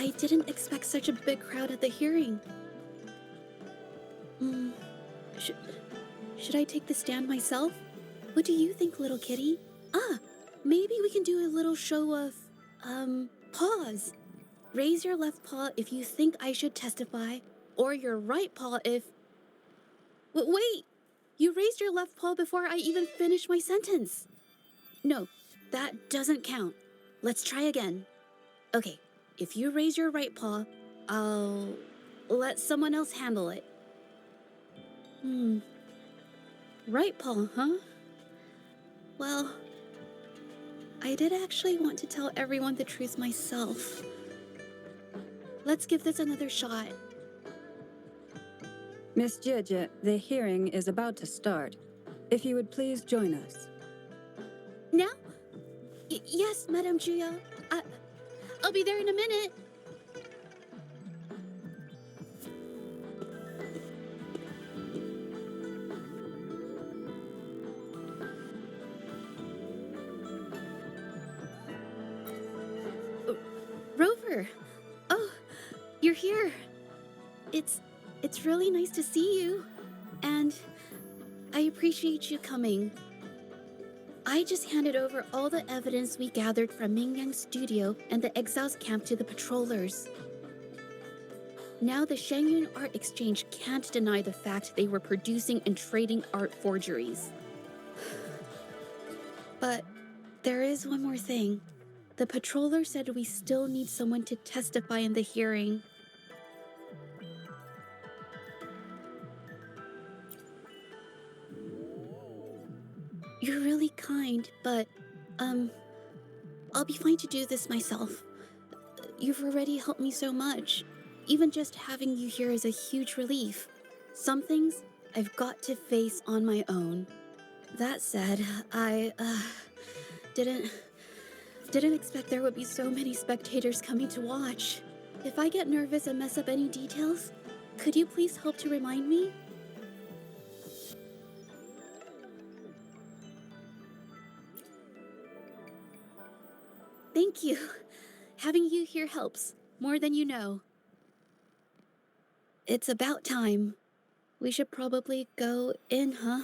I didn't expect such a big crowd at the hearing. Should I take the stand myself? What do you think, little kitty? Maybe we can do a little show of, paws. Raise your left paw if you think I should testify, or your right paw if... Wait! You raised your left paw before I even finished my sentence. No, that doesn't count. Let's try again. Okay, if you raise your right paw, I'll let someone else handle it. Right paw, huh? Well, I did actually want to tell everyone the truth myself. Let's give this another shot. Miss Jeje, the hearing is about to start. If you would please join us. Now? Yes, Madame Juya. I'll be there in a minute. Rover! Oh, you're here. It's really nice to see you. And I appreciate you coming. I just handed over all the evidence we gathered from Ming Yang's studio and the exiles camp to the patrollers. Now the Shangyun Art Exchange can't deny the fact they were producing and trading art forgeries. But there is one more thing. The patroller said we still need someone to testify in the hearing. You're really kind, but, I'll be fine to do this myself. You've already helped me so much. Even just having you here is a huge relief. Some things I've got to face on my own. That said, I, didn't expect there would be so many spectators coming to watch. If I get nervous and mess up any details, could you please help to remind me? Thank you. Having you here helps, more than you know. It's about time. We should probably go in, huh?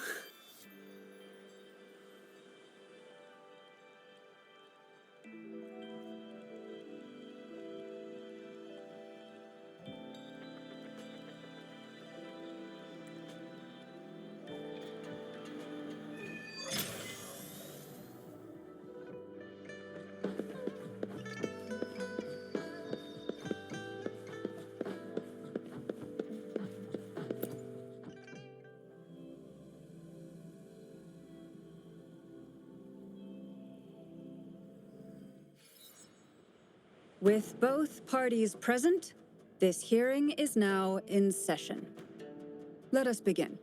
With both parties present, this hearing is now in session. Let us begin.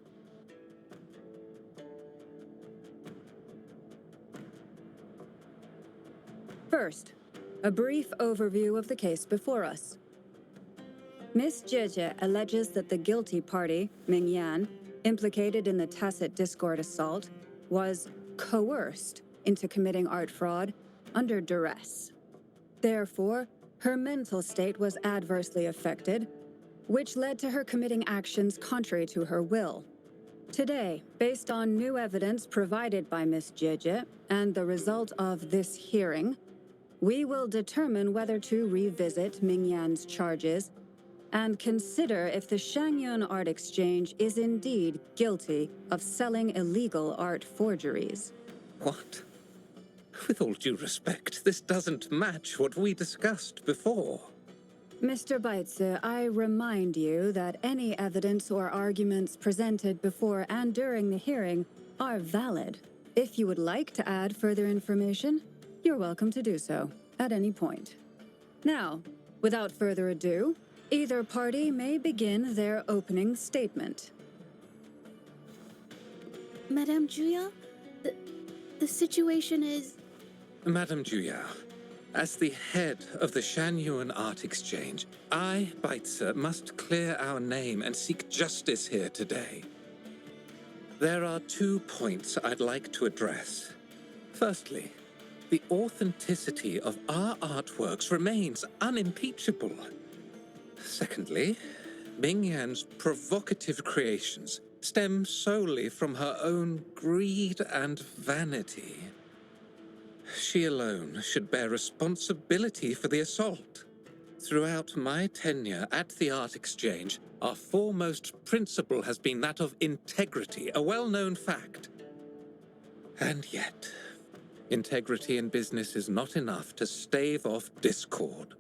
First, a brief overview of the case before us. Miss Jeje alleges that the guilty party, Ming Yan, implicated in the tacit discord assault, was coerced into committing art fraud under duress. Therefore, her mental state was adversely affected, which led to her committing actions contrary to her will. Today, based on new evidence provided by Miss Jeje and the result of this hearing, we will determine whether to revisit Ming Yan's charges and consider if the Shangyun Art Exchange is indeed guilty of selling illegal art forgeries. What? With all due respect, this doesn't match what we discussed before. Mr. Baitze, I remind you that any evidence or arguments presented before and during the hearing are valid. If you would like to add further information, you're welcome to do so at any point. Now, without further ado, either party may begin their opening statement. Madame Juya, the situation is... Madame Juya, as the head of the Shangyuan Art Exchange, I, Baitze, must clear our name and seek justice here today. There are 2 points I'd like to address. Firstly, the authenticity of our artworks remains unimpeachable. Secondly, Ming Yan's provocative creations stem solely from her own greed and vanity. She alone should bear responsibility for the assault. Throughout my tenure at the Art Exchange, our foremost principle has been that of integrity, a well-known fact. And yet, integrity in business is not enough to stave off discord.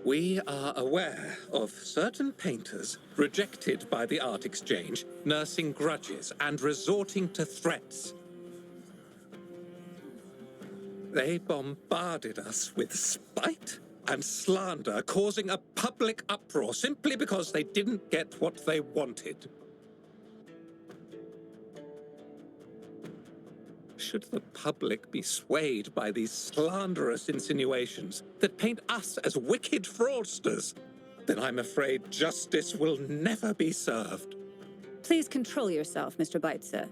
We are aware of certain painters rejected by the Art Exchange, nursing grudges and resorting to threats. They bombarded us with spite and slander, causing a public uproar simply because they didn't get what they wanted. Should the public be swayed by these slanderous insinuations that paint us as wicked fraudsters, then I'm afraid justice will never be served. Please control yourself, Mr. Beitzer.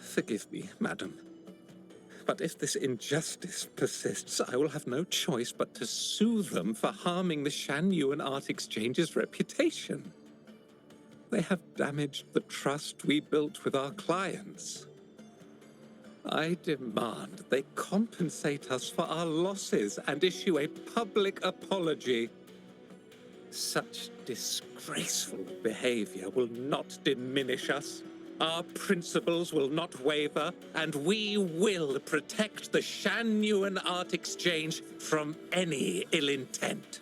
Forgive me, madam. But if this injustice persists, I will have no choice but to sue them for harming the Shanyuan Art Exchange's reputation. They have damaged the trust we built with our clients. I demand they compensate us for our losses and issue a public apology. Such disgraceful behavior will not diminish us. Our principles will not waver, and we will protect the Shanyuan Art Exchange from any ill intent.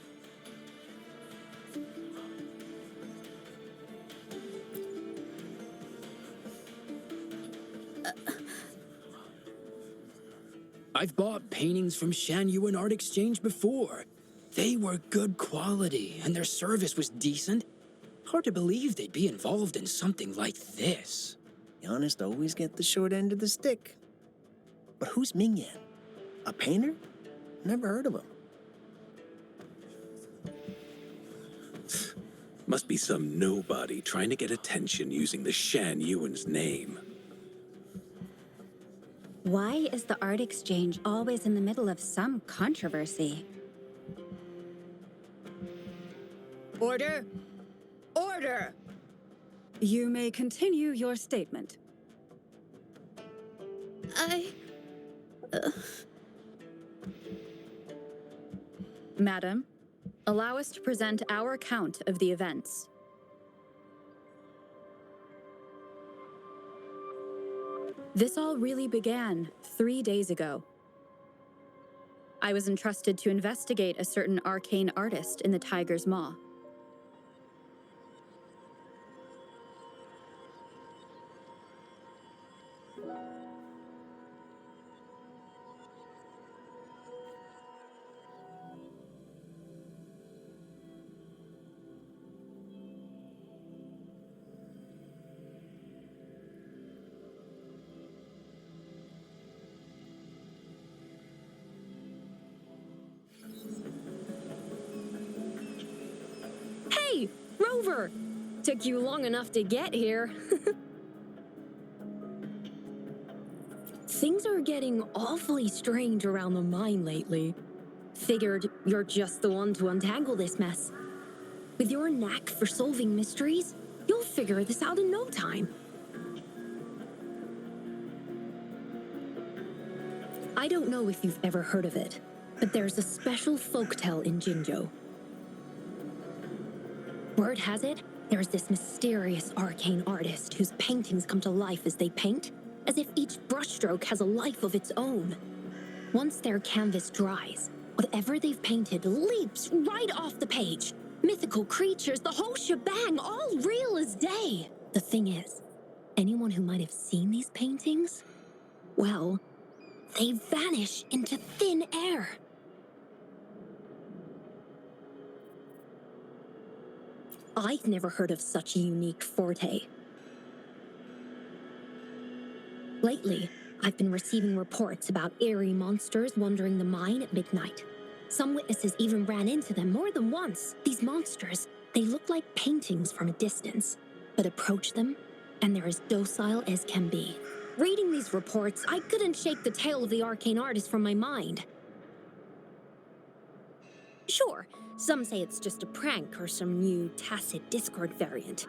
I've bought paintings from Shanyuan Art Exchange before. They were good quality, and their service was decent. Hard to believe they'd be involved in something like this. The honest always get the short end of the stick. But who's Ming Yan? A painter? Never heard of him. Must be some nobody trying to get attention using the Shanyuan's name. Why is the Art Exchange always in the middle of some controversy? Order! Order! You may continue your statement. Madam, allow us to present our account of the events. This all really began 3 days ago. I was entrusted to investigate a certain arcane artist in the Tiger's Maw. Hey, Rover! Took you long enough to get here. Things are getting awfully strange around the mine lately. Figured you're just the one to untangle this mess. With your knack for solving mysteries, you'll figure this out in no time. I don't know if you've ever heard of it, but there's a special folktale in Jinzhou. Word has it, there's this mysterious arcane artist whose paintings come to life as they paint, as if each brushstroke has a life of its own. Once their canvas dries, whatever they've painted leaps right off the page. Mythical creatures, the whole shebang, all real as day. The thing is, anyone who might have seen these paintings, well, they vanish into thin air. I've never heard of such a unique forte. Lately, I've been receiving reports about eerie monsters wandering the mine at midnight. Some witnesses even ran into them more than once. These monsters, they look like paintings from a distance, but approach them, and they're as docile as can be. Reading these reports, I couldn't shake the tale of the arcane artist from my mind. Sure, some say it's just a prank or some new tacit Discord variant.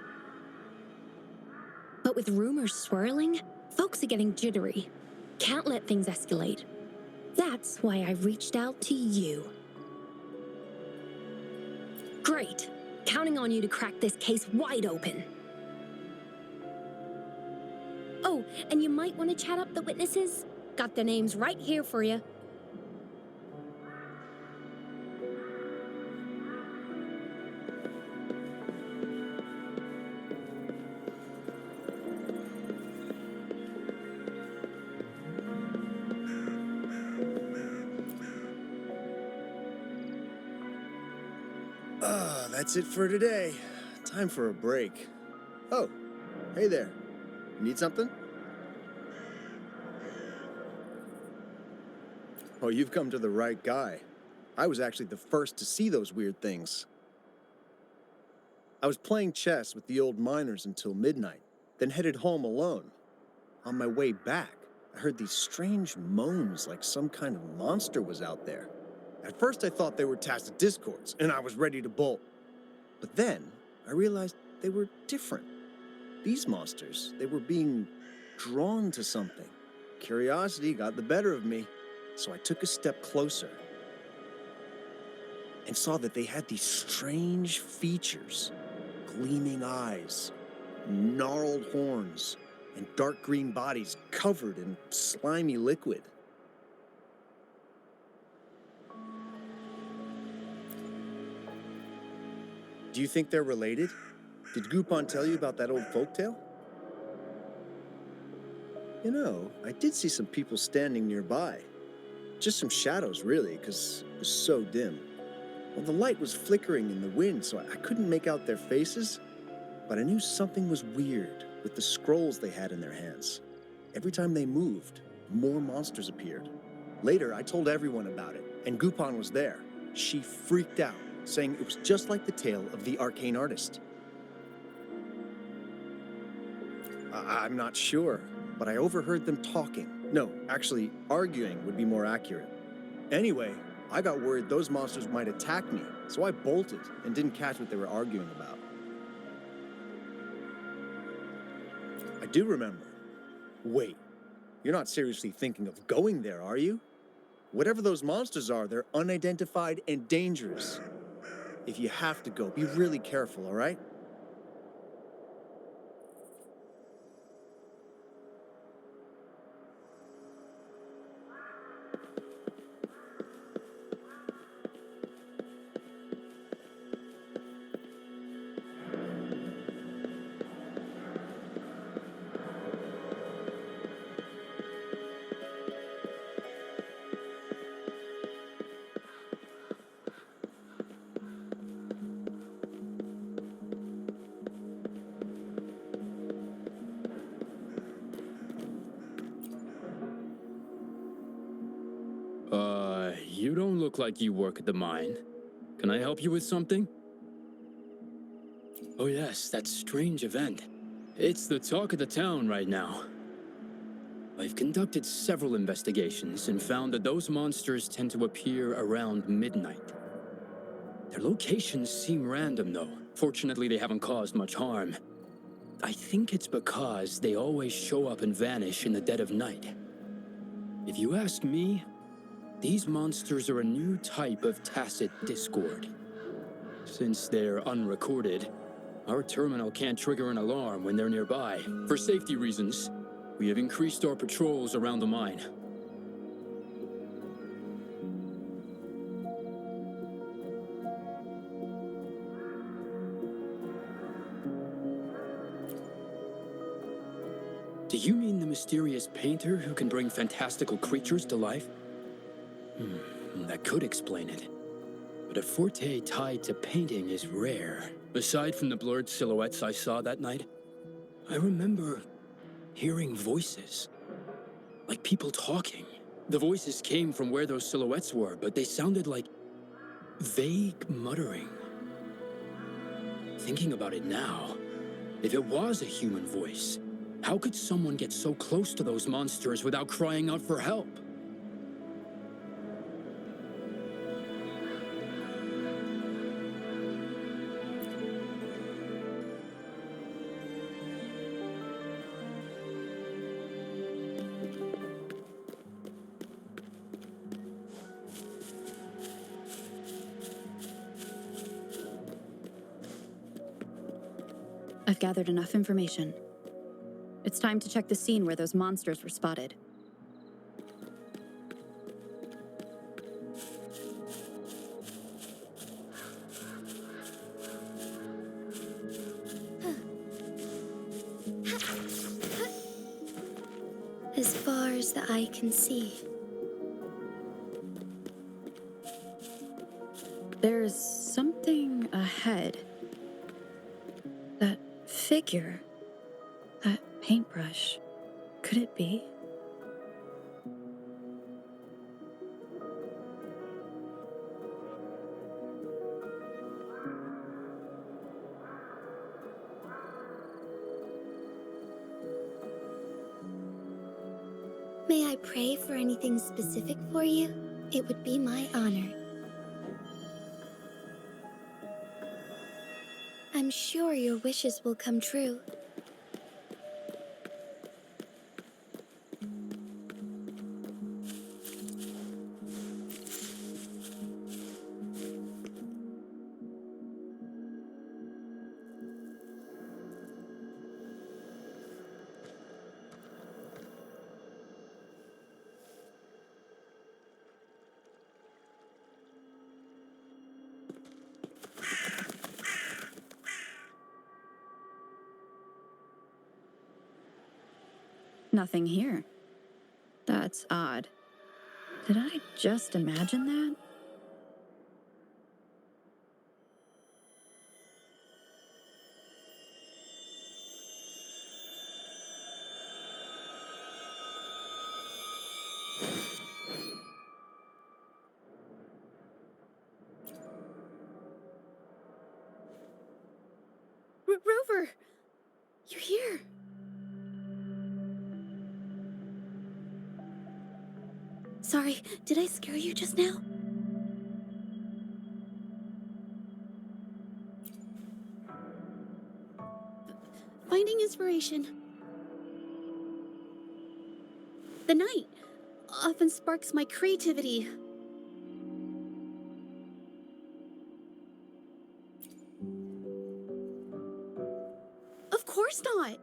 But with rumors swirling, folks are getting jittery. Can't let things escalate. That's why I reached out to you. Great. Counting on you to crack this case wide open. Oh, and you might want to chat up the witnesses. Got their names right here for you. That's it for today. Time for a break. Oh, hey there. Need something? Oh, you've come to the right guy. I was actually the first to see those weird things. I was playing chess with the old miners until midnight, then headed home alone. On my way back, I heard these strange moans like some kind of monster was out there. At first I thought they were tacit discords, and I was ready to bolt. But then I realized they were different. These monsters, they were being drawn to something. Curiosity got the better of me, so I took a step closer and saw that they had these strange features. Gleaming eyes, gnarled horns, and dark green bodies covered in slimy liquid. Do you think they're related? Did Gupon tell you about that old folktale? You know, I did see some people standing nearby. Just some shadows, really, because it was so dim. Well, the light was flickering in the wind, so I couldn't make out their faces, but I knew something was weird with the scrolls they had in their hands. Every time they moved, more monsters appeared. Later, I told everyone about it, and Gupon was there. She freaked out, saying it was just like the tale of the arcane artist. I'm not sure, but I overheard them talking. No, actually, arguing would be more accurate. Anyway, I got worried those monsters might attack me, so I bolted and didn't catch what they were arguing about. I do remember. Wait, you're not seriously thinking of going there, are you? Whatever those monsters are, they're unidentified and dangerous. If you have to go, be really careful, all right? You don't look like you work at the mine. Can I help you with something? Oh yes, that strange event. It's the talk of the town right now. I've conducted several investigations and found that those monsters tend to appear around midnight. Their locations seem random though. Fortunately, they haven't caused much harm. I think it's because they always show up and vanish in the dead of night. If you ask me, these monsters are a new type of tacit discord. Since they're unrecorded, our terminal can't trigger an alarm when they're nearby. For safety reasons, we have increased our patrols around the mine. Do you mean the mysterious painter who can bring fantastical creatures to life? That could explain it. But a forte tied to painting is rare. Aside from the blurred silhouettes I saw that night, I remember hearing voices. like people talking. The voices came from where those silhouettes were, but they sounded like vague muttering. Thinking about it now, if it was a human voice, how could someone get so close to those monsters without crying out for help? I've gathered enough information. It's time to check the scene where those monsters were spotted. As far as the eye can see. There's something ahead. That figure. That paintbrush. Could it be? May I pray for anything specific for you? It would be my honor. I'm sure your wishes will come true. Nothing here. That's odd. Did I just imagine that? Rover! You're here! Sorry, did I scare you just now? Finding inspiration. The night often sparks my creativity. Of course not.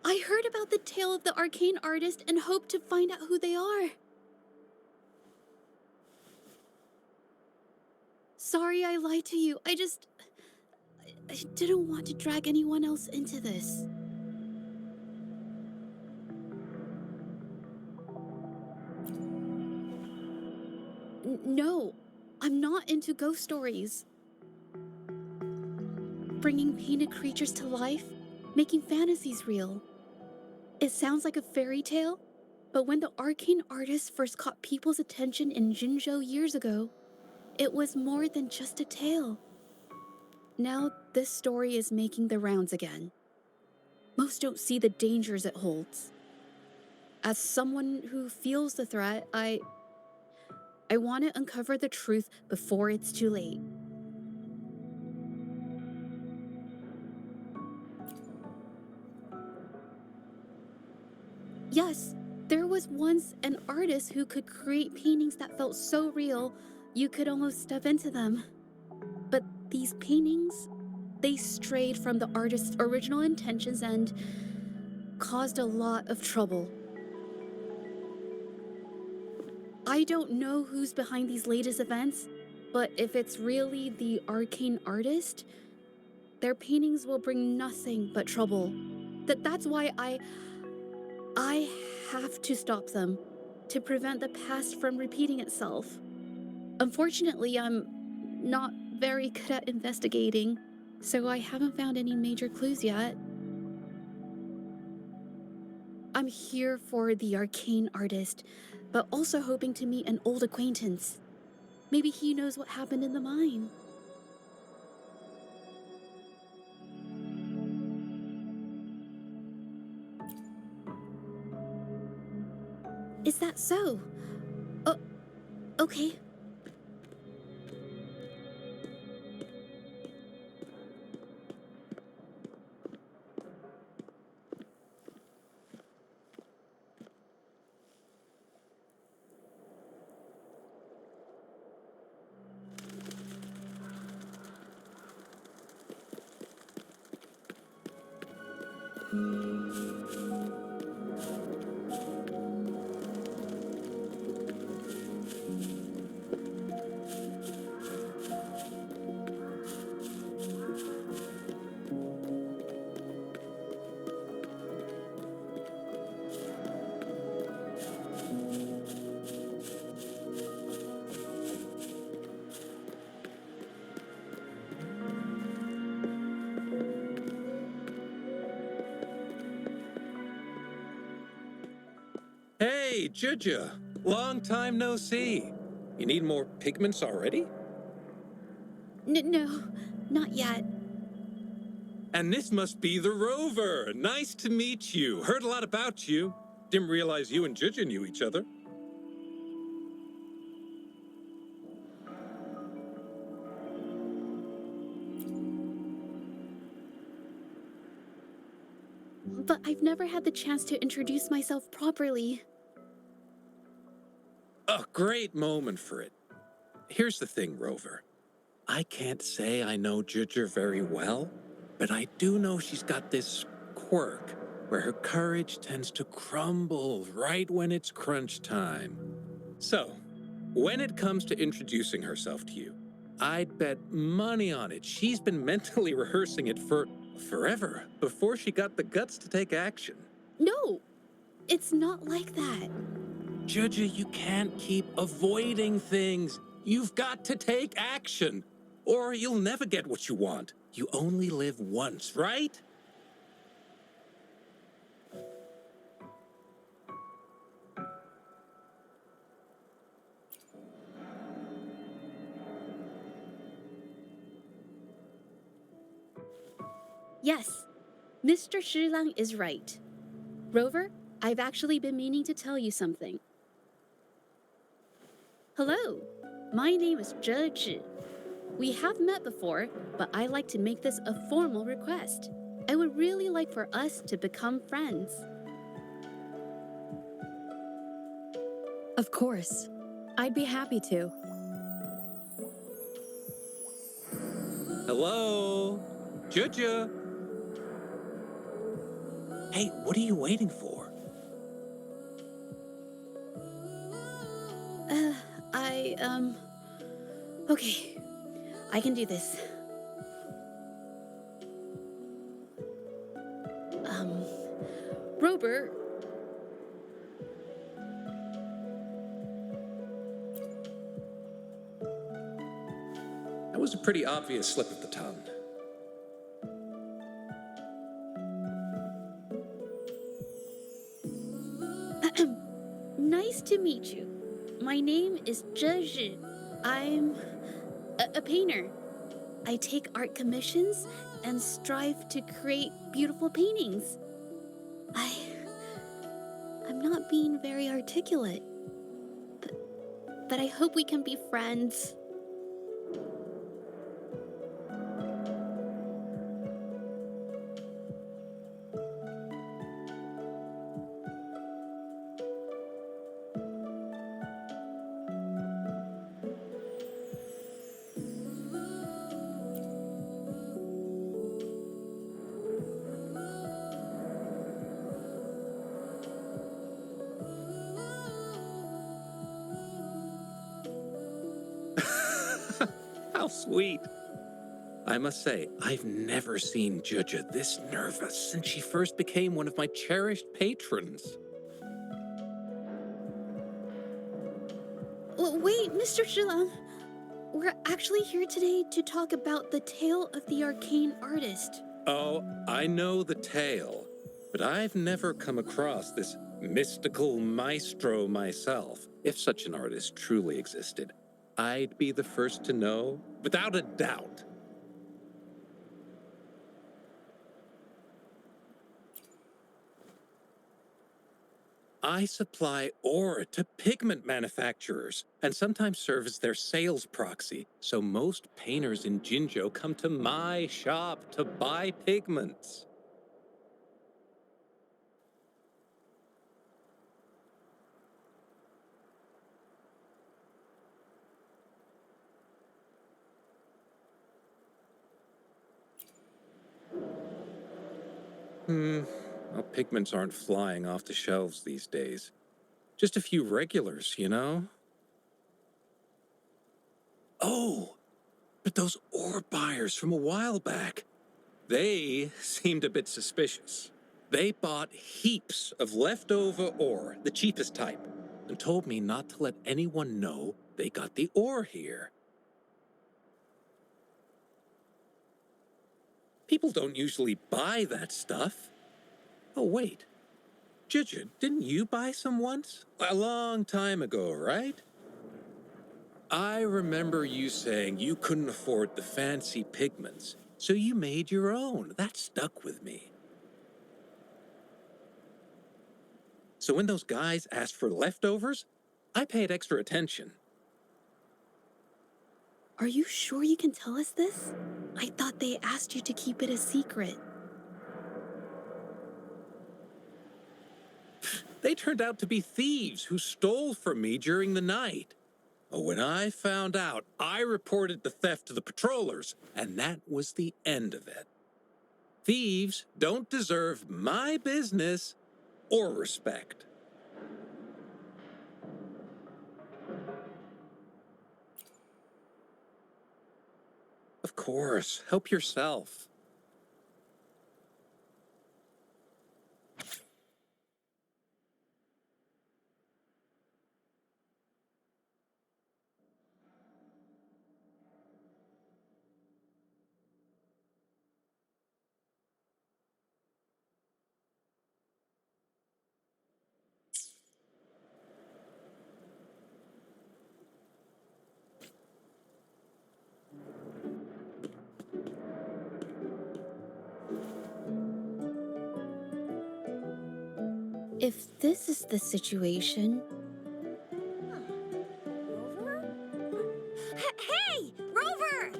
I heard about the tale of the arcane artist and hoped to find out who they are. Sorry I lied to you. I didn't want to drag anyone else into this. No, I'm not into ghost stories. Bringing painted creatures to life, making fantasies real. It sounds like a fairy tale, but when the arcane artist first caught people's attention in Jinzhou years ago, it was more than just a tale. Now this story is making the rounds again. Most don't see the dangers it holds. As someone who feels the threat, I want to uncover the truth before it's too late. Yes, there was once an artist who could create paintings that felt so real, you could almost step into them. But these paintings, they strayed from the artist's original intentions and caused a lot of trouble. I don't know who's behind these latest events, but if it's really the arcane artist, their paintings will bring nothing but trouble. That's why I have to stop them, to prevent the past from repeating itself. Unfortunately, I'm not very good at investigating, so I haven't found any major clues yet. I'm here for the arcane artist, but also hoping to meet an old acquaintance. Maybe he knows what happened in the mine. Is that so? Oh, okay. Hey, Juju! Long time no see. You need more pigments already? No, not yet. And this must be the Rover. Nice to meet you. Heard a lot about you. Didn't realize you and Juju knew each other. But I've never had the chance to introduce myself properly. A great moment for it. Here's the thing, Rover. I can't say I know Juju very well, but I do know she's got this quirk where her courage tends to crumble right when it's crunch time. So, when it comes to introducing herself to you, I'd bet money on it. She's been mentally rehearsing it for forever before she got the guts to take action. No, it's not like that. Juju, you can't keep avoiding things. You've got to take action, or you'll never get what you want. You only live once, right? Yes, Mr. Shilang is right. Rover, I've actually been meaning to tell you something. Hello, my name is Zhe Zhi. We have met before, but I like to make this a formal request. I would really like for us to become friends. Of course. I'd be happy to. Hello? Juju? Hey, what are you waiting for? Okay, I can do this. Rover. That was a pretty obvious slip of the tongue. Nice to meet you. My name is Zhe Zhi. I'm a painter. I take art commissions and strive to create beautiful paintings. I'm not being very articulate, but I hope we can be friends. How sweet. I must say, I've never seen Juju this nervous since she first became one of my cherished patrons. Wait, Mr. Shilang. We're actually here today to talk about the tale of the arcane artist. Oh, I know the tale. But I've never come across this mystical maestro myself. If such an artist truly existed, I'd be the first to know, without a doubt. I supply ore to pigment manufacturers and sometimes serve as their sales proxy, so most painters in Jinzhou come to my shop to buy pigments. Well, pigments aren't flying off the shelves these days. Just a few regulars, you know? Oh, but those ore buyers from a while back, they seemed a bit suspicious. They bought heaps of leftover ore, the cheapest type, and told me not to let anyone know they got the ore here. People don't usually buy that stuff. Oh, wait. Judge, didn't you buy some once? A long time ago, right? I remember you saying you couldn't afford the fancy pigments, so you made your own. That stuck with me. So when those guys asked for leftovers, I paid extra attention. Are you sure you can tell us this? I thought they asked you to keep it a secret. They turned out to be thieves who stole from me during the night. When I found out, I reported the theft to the patrollers, and that was the end of it. Thieves don't deserve my business or respect. Of course, help yourself. If this is the situation, Rover? Hey! Rover!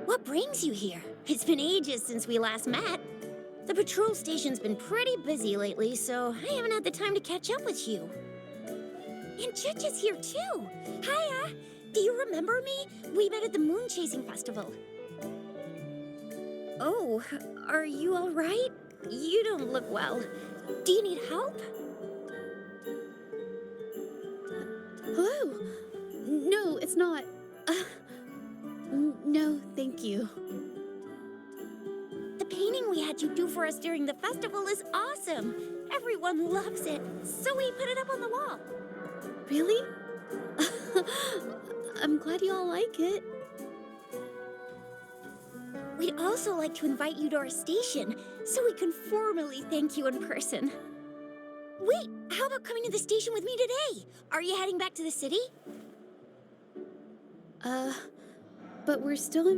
What brings you here? It's been ages since we last met. The patrol station's been pretty busy lately, so I haven't had the time to catch up with you. And Chich is here too. Hiya! Do you remember me? We met at the Moon Chasing Festival. Oh, are you all right? You don't look well. Do you need help? hello? No, it's not. No, thank you. The painting we had you do for us during the festival is awesome. Everyone loves it, so we put it up on the wall. Really? I'm glad you all like it. We'd also like to invite you to our station, so we can formally thank you in person. Wait, how about coming to the station with me today? Are you heading back to the city? But we're still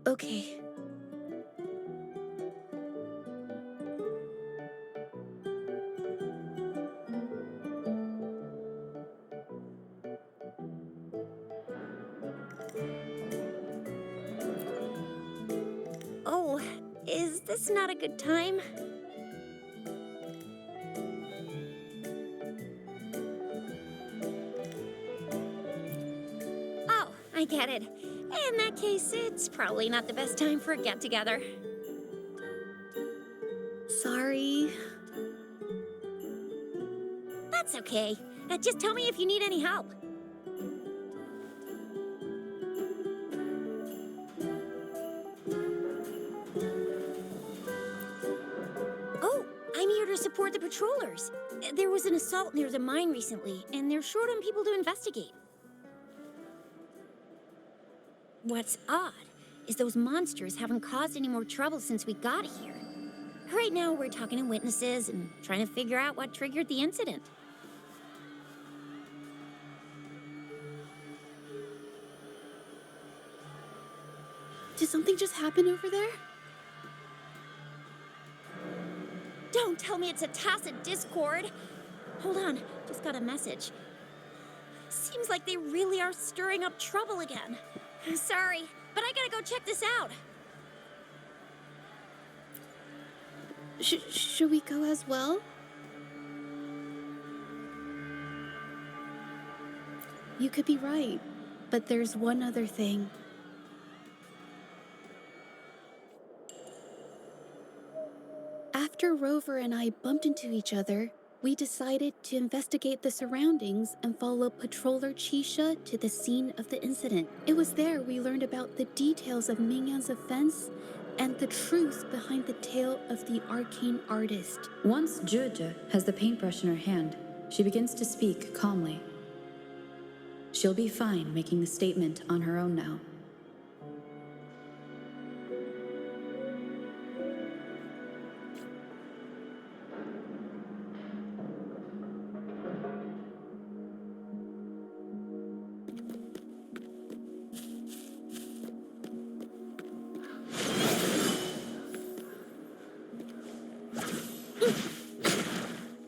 okay. Oh, is this not a good time? Oh, I get it. In that case, it's probably not the best time for a get-together. Sorry. That's okay. Just tell me if you need any help. Oh, I'm here to support the patrollers. There was an assault near the mine recently, and they're short on people to investigate. What's odd is those monsters haven't caused any more trouble since we got here. Right now, we're talking to witnesses and trying to figure out what triggered the incident. Did something just happen over there? Don't tell me it's a tacit discord. Hold on, just got a message. Seems like they really are stirring up trouble again. Sorry, but I gotta go check this out. Should we go as well? You could be right, but there's one other thing. After Rover and I bumped into each other, we decided to investigate the surroundings and follow Patroller Chisha to the scene of the incident. It was there we learned about the details of Mingyan's offense and the truth behind the tale of the arcane artist. Once Zheje has the paintbrush in her hand, she begins to speak calmly. She'll be fine making the statement on her own now.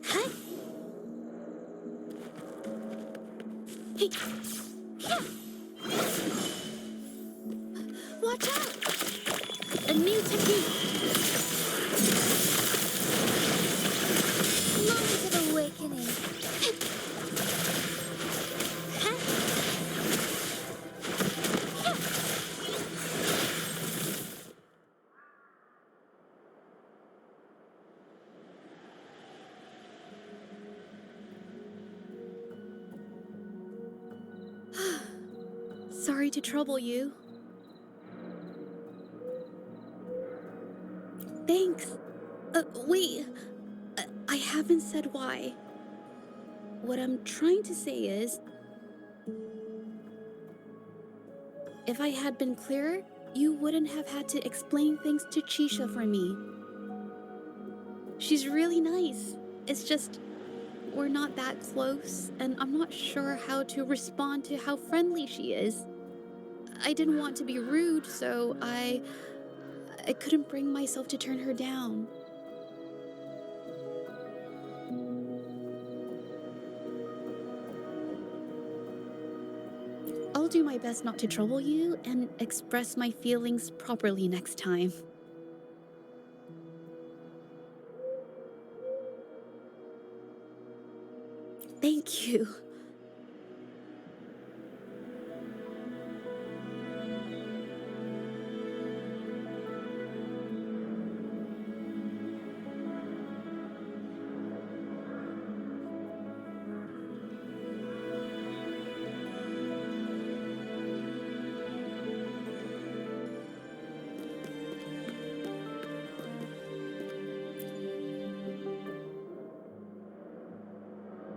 Hey! Watch out! A new technique! Moment of awakening. Sorry to trouble you. Thanks. Wait. I haven't said why. What I'm trying to say is, if I had been clearer, you wouldn't have had to explain things to Chisha for me. She's really nice. It's just, we're not that close, and I'm not sure how to respond to how friendly she is. I didn't want to be rude, so I couldn't bring myself to turn her down. I'll do my best not to trouble you and express my feelings properly next time. Thank you.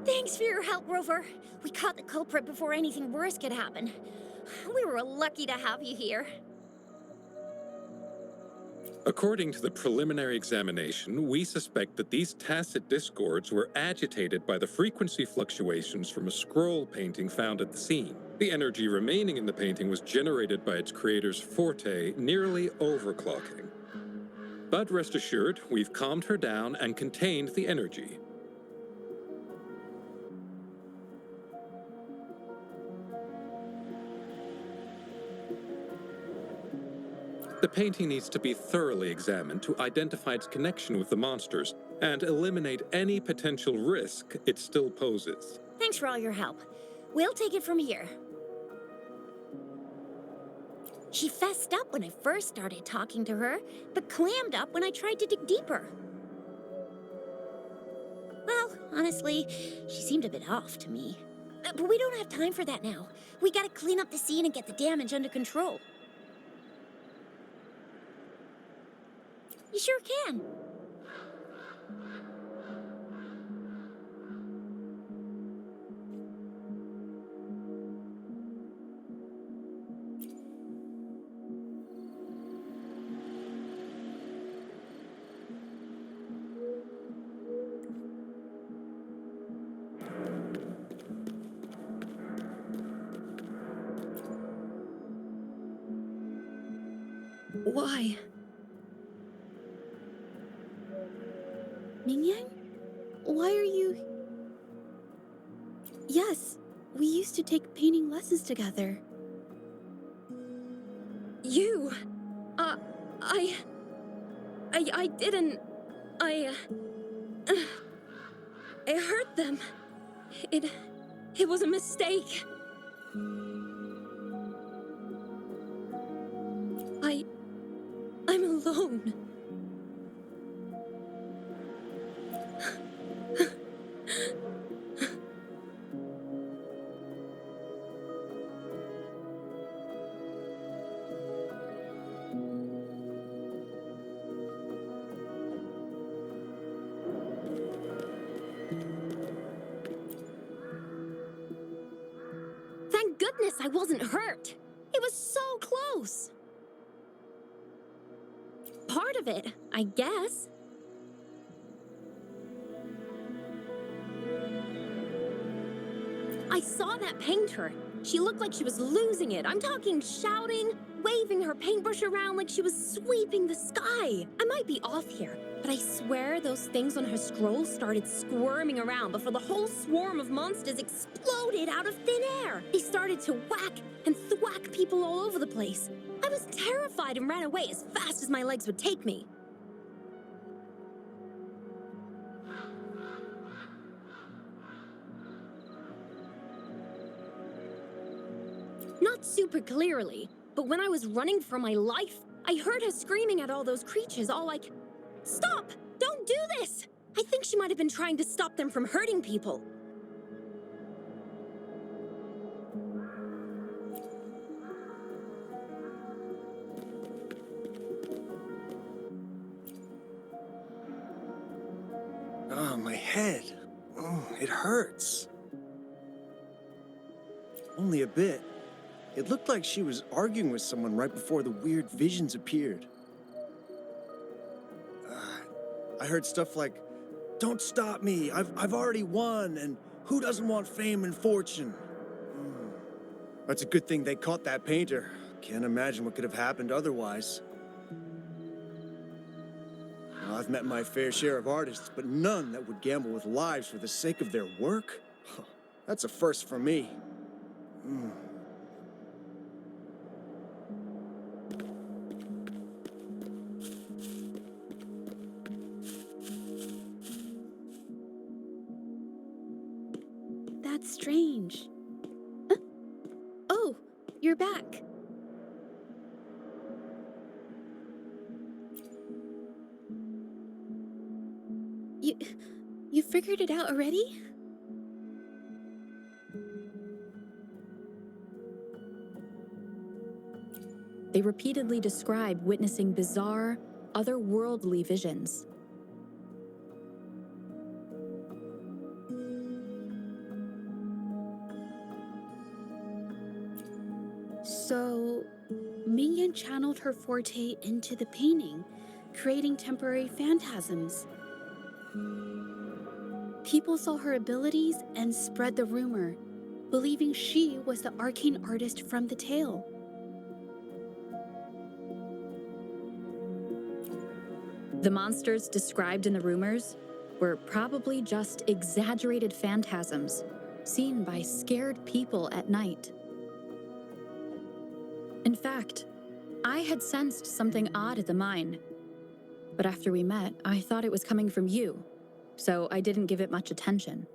Thanks for your help, Rover. We caught the culprit before anything worse could happen. We were lucky to have you here. According to the preliminary examination, we suspect that these tacit discords were agitated by the frequency fluctuations from a scroll painting found at the scene. The energy remaining in the painting was generated by its creator's forte, nearly overclocking. But rest assured, we've calmed her down and contained the energy. The painting needs to be thoroughly examined to identify its connection with the monsters and eliminate any potential risk it still poses. Thanks for all your help. We'll take it from here. She fessed up when I first started talking to her, but clammed up when I tried to dig deeper. Well, honestly, she seemed a bit off to me. But we don't have time for that now. We gotta clean up the scene and get the damage under control. You sure can. Why? Mingyang? Why are you... Yes, we used to take painting lessons together. You? I didn't... I hurt them. It was a mistake. I'm alone. Thank goodness I wasn't hurt. It was so close. Part of it, I guess. I saw that painter. She looked like she was losing it. I'm talking shouting, waving her paintbrush around like she was sweeping the sky. I might be off here, but I swear those things on her scroll started squirming around before the whole swarm of monsters exploded out of thin air. They started to whack and thwack people all over the place. I was terrified and ran away as fast as my legs would take me. Not super clearly, but when I was running for my life, I heard her screaming at all those creatures, all like, "Stop! Don't do this!" I think she might have been trying to stop them from hurting people. Oh, my head. Oh, it hurts. Only a bit. It looked like she was arguing with someone right before the weird visions appeared. I heard stuff like, "Don't stop me, I've already won, and who doesn't want fame and fortune?" That's a good thing they caught that painter. Can't imagine what could have happened otherwise. Well, I've met my fair share of artists, but none that would gamble with lives for the sake of their work. That's a first for me. That's strange. Huh? Oh, you're back. You figured it out already? They repeatedly describe witnessing bizarre, otherworldly visions. So, Mingyan channeled her forte into the painting, creating temporary phantasms. People saw her abilities and spread the rumor, believing she was the arcane artist from the tale. The monsters described in the rumors were probably just exaggerated phantasms seen by scared people at night. In fact, I had sensed something odd at the mine, but after we met, I thought it was coming from you, so I didn't give it much attention.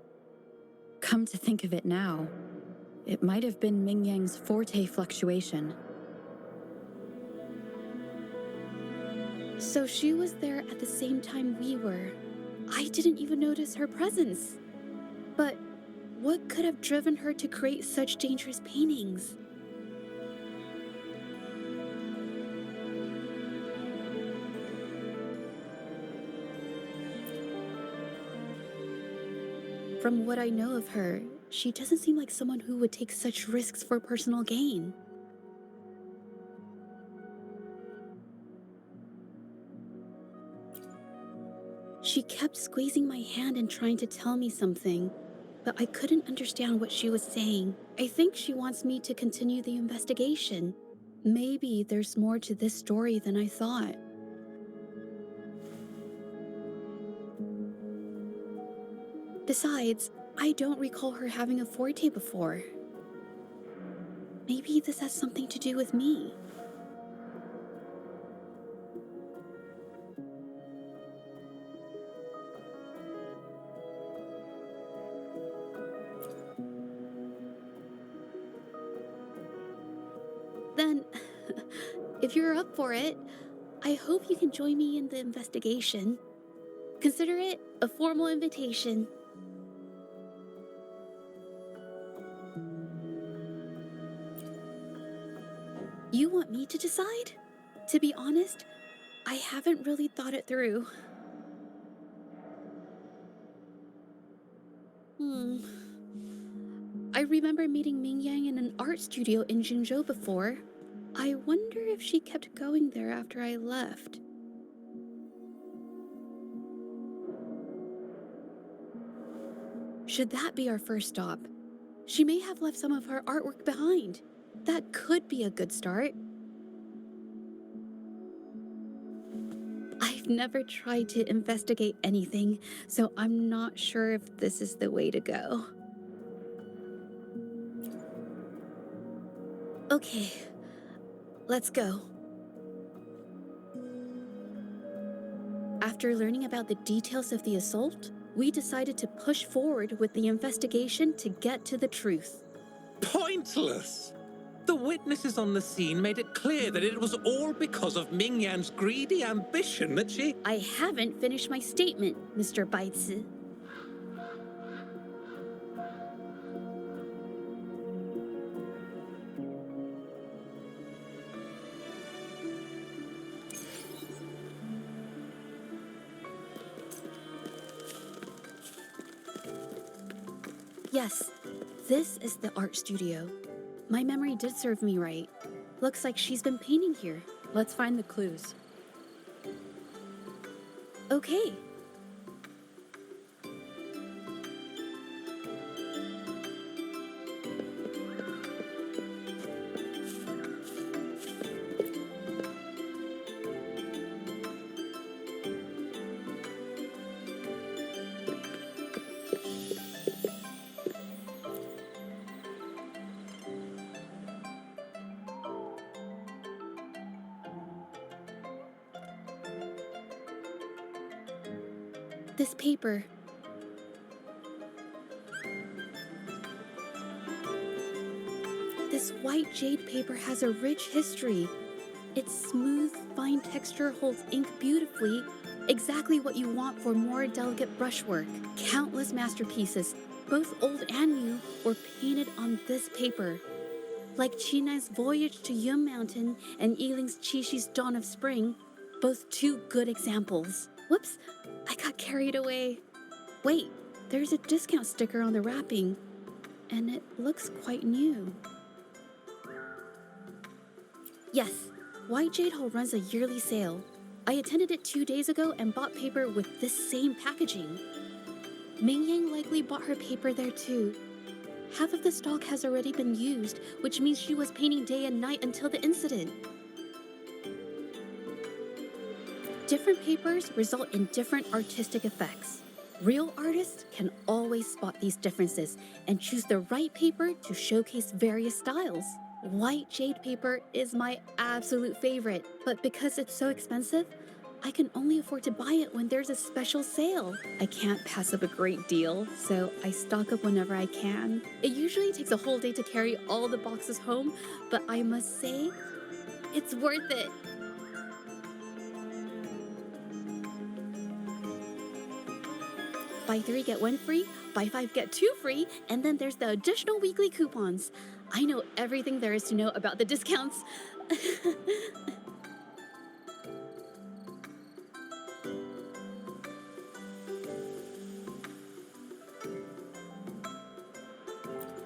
Come to think of it now, it might have been Mingyang's forte fluctuation. So she was there at the same time we were. I didn't even notice her presence. But what could have driven her to create such dangerous paintings? From what I know of her, she doesn't seem like someone who would take such risks for personal gain. She kept squeezing my hand and trying to tell me something, but I couldn't understand what she was saying. I think she wants me to continue the investigation. Maybe there's more to this story than I thought. Besides, I don't recall her having a forte before. Maybe this has something to do with me. Then, if you're up for it, I hope you can join me in the investigation. Consider it a formal invitation. You want me to decide? To be honest, I haven't really thought it through. I remember meeting Ming Yang in an art studio in Jinzhou before. I wonder if she kept going there after I left. Should that be our first stop? She may have left some of her artwork behind. That could be a good start. I've never tried to investigate anything, so I'm not sure if this is the way to go. Okay, let's go. After learning about the details of the assault, we decided to push forward with the investigation to get to the truth. Pointless! The witnesses on the scene made it clear that it was all because of Ming Yan's greedy ambition that she... I haven't finished my statement, Mr. Baizi. Yes, this is the art studio. My memory did serve me right. Looks like she's been painting here. Let's find the clues. Okay. This paper. This white jade paper has a rich history. Its smooth, fine texture holds ink beautifully, exactly what you want for more delicate brushwork. Countless masterpieces, both old and new, were painted on this paper. Like Qinai's Voyage to Yun Mountain and Yiling's Qixu's Dawn of Spring, both two good examples. Whoops, I got carried away. Wait, there's a discount sticker on the wrapping, and it looks quite new. Yes, White Jade Hole runs a yearly sale. I attended it 2 days ago and bought paper with this same packaging. Ming Yang likely bought her paper there too. Half of the stock has already been used, which means she was painting day and night until the incident. Different papers result in different artistic effects. Real artists can always spot these differences and choose the right paper to showcase various styles. White jade paper is my absolute favorite, but because it's so expensive, I can only afford to buy it when there's a special sale. I can't pass up a great deal, so I stock up whenever I can. It usually takes a whole day to carry all the boxes home, but I must say, it's worth it. Buy 3, get 1 free, buy 5, get 2 free, and then there's the additional weekly coupons. I know everything there is to know about the discounts.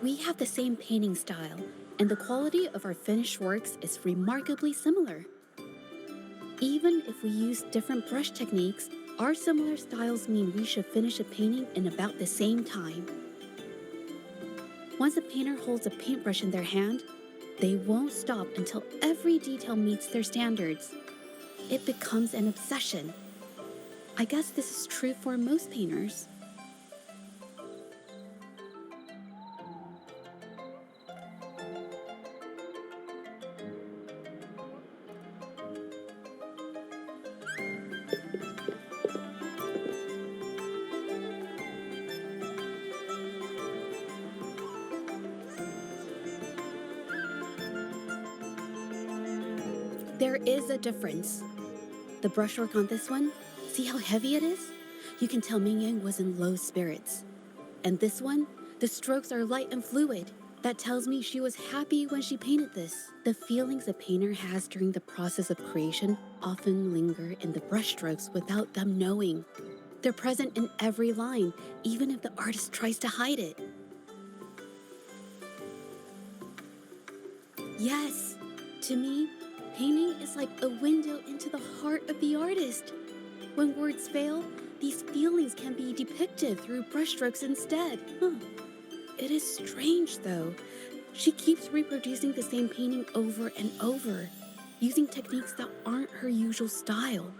We have the same painting style, and the quality of our finished works is remarkably similar. Even if we use different brush techniques, our similar styles mean we should finish a painting in about the same time. Once a painter holds a paintbrush in their hand, They won't stop until every detail meets their standards. It becomes an obsession. I guess this is true for most painters. There is a difference. The brushwork on this one, see how heavy it is? You can tell Ming Yang was in low spirits. And this one, the strokes are light and fluid. That tells me she was happy when she painted this. The feelings a painter has during the process of creation often linger in the brushstrokes without them knowing. They're present in every line, even if the artist tries to hide it. Yes, to me, painting is like a window into the heart of the artist. When words fail, these feelings can be depicted through brushstrokes instead. It is strange, though. She keeps reproducing the same painting over and over, using techniques that aren't her usual style.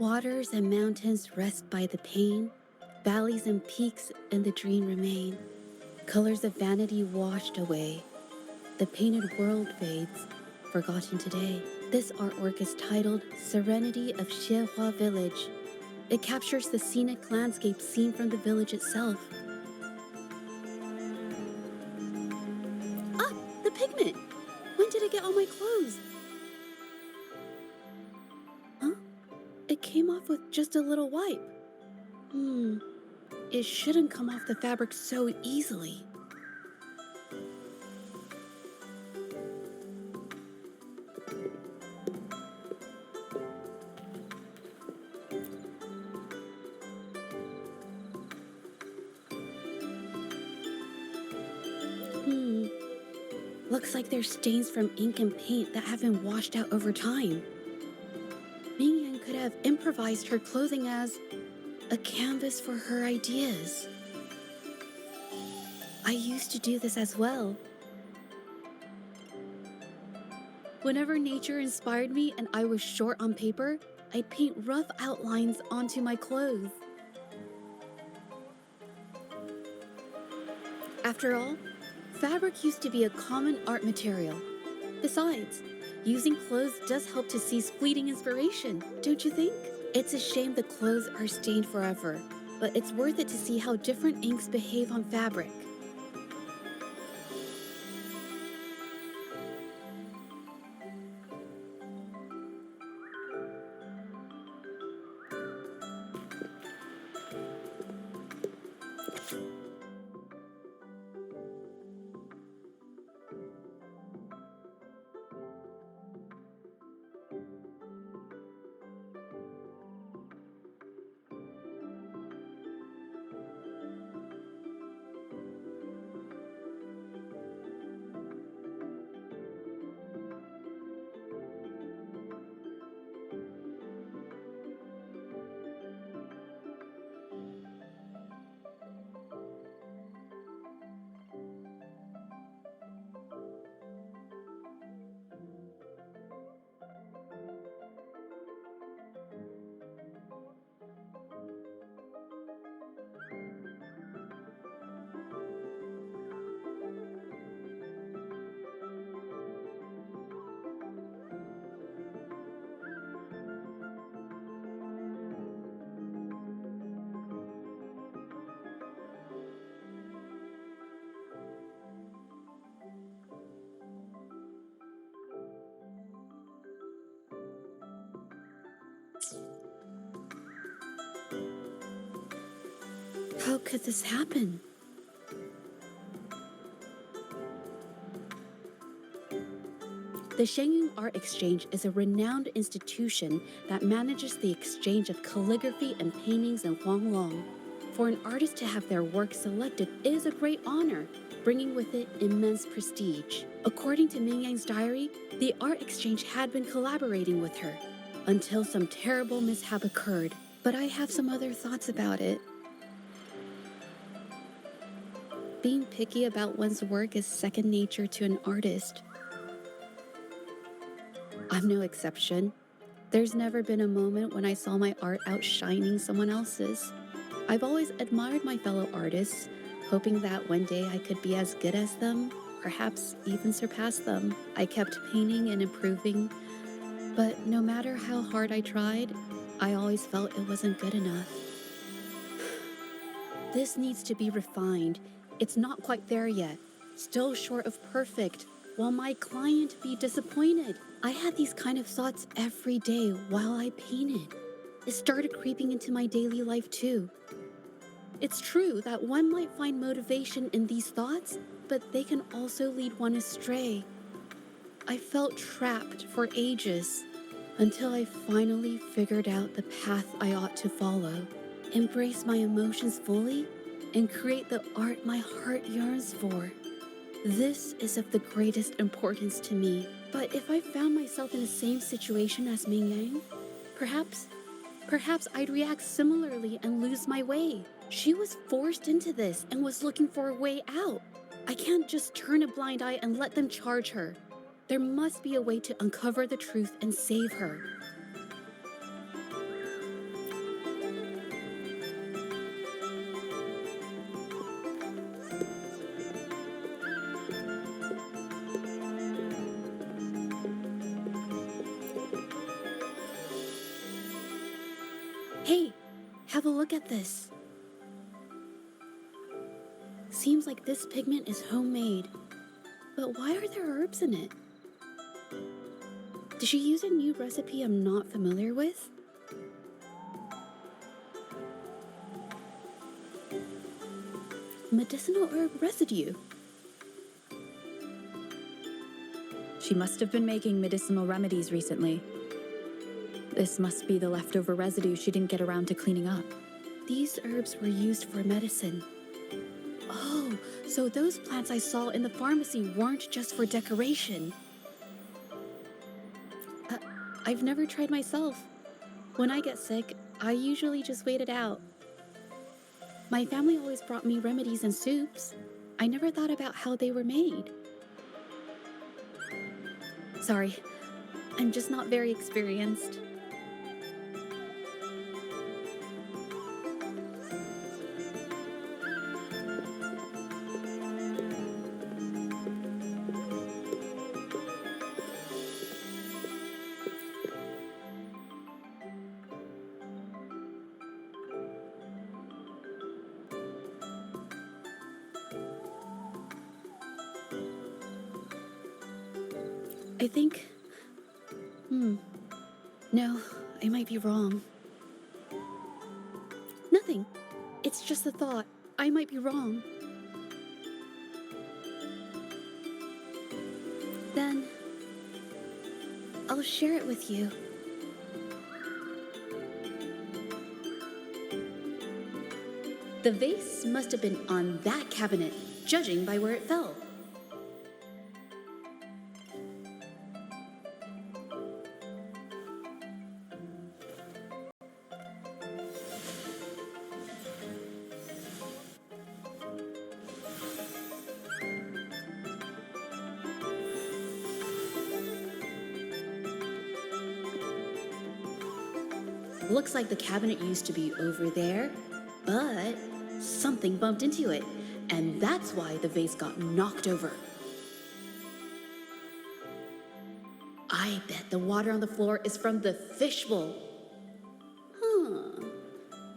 Waters and mountains rest by the pane, valleys and peaks in the dream remain. Colors of vanity washed away. The painted world fades, forgotten today. This artwork is titled Serenity of Xiehua Village. It captures the scenic landscape seen from the village itself. Ah, the pigment! When did it get on my clothes? Huh? It came off with just a little wipe. It shouldn't come off the fabric so easily. Looks like there's stains from ink and paint that have been washed out over time. Ming Yan could have improvised her clothing as a canvas for her ideas. I used to do this as well. Whenever nature inspired me and I was short on paper, I'd paint rough outlines onto my clothes. After all, fabric used to be a common art material. Besides, using clothes does help to seize fleeting inspiration, don't you think? It's a shame the clothes are stained forever, but it's worth it to see how different inks behave on fabric. How could this happen? The Shenyang Art Exchange is a renowned institution that manages the exchange of calligraphy and paintings in Huanglong. For an artist to have their work selected is a great honor, bringing with it immense prestige. According to Ming Yang's diary, the art exchange had been collaborating with her until some terrible mishap occurred. But I have some other thoughts about it. Being picky about one's work is second nature to an artist. I'm no exception. There's never been a moment when I saw my art outshining someone else's. I've always admired my fellow artists, hoping that one day I could be as good as them, perhaps even surpass them. I kept painting and improving, but no matter how hard I tried, I always felt it wasn't good enough. This needs to be refined. It's not quite there yet. Still short of perfect. Will my client be disappointed? I had these kind of thoughts every day while I painted. It started creeping into my daily life too. It's true that one might find motivation in these thoughts, but they can also lead one astray. I felt trapped for ages until I finally figured out the path I ought to follow. Embrace my emotions fully and create the art my heart yearns for. This is of the greatest importance to me. But if I found myself in the same situation as Ming Yang, perhaps I'd react similarly and lose my way. She was forced into this and was looking for a way out. I can't just turn a blind eye and let them charge her. There must be a way to uncover the truth and save her. Hey, have a look at this. Seems like this pigment is homemade. But why are there herbs in it? Did she use a new recipe I'm not familiar with? Medicinal herb residue. She must have been making medicinal remedies recently. This must be the leftover residue she didn't get around to cleaning up. These herbs were used for medicine. Oh, so those plants I saw in the pharmacy weren't just for decoration. I've never tried myself. When I get sick, I usually just wait it out. My family always brought me remedies and soups. I never thought about how they were made. Sorry, I'm just not very experienced. I think... No, I might be wrong. Nothing. It's just a thought. I might be wrong. Then... I'll share it with you. The vase must have been on that cabinet, judging by where it fell. Looks like the cabinet used to be over there, but something bumped into it, and that's why the vase got knocked over. I bet the water on the floor is from the fishbowl. Huh.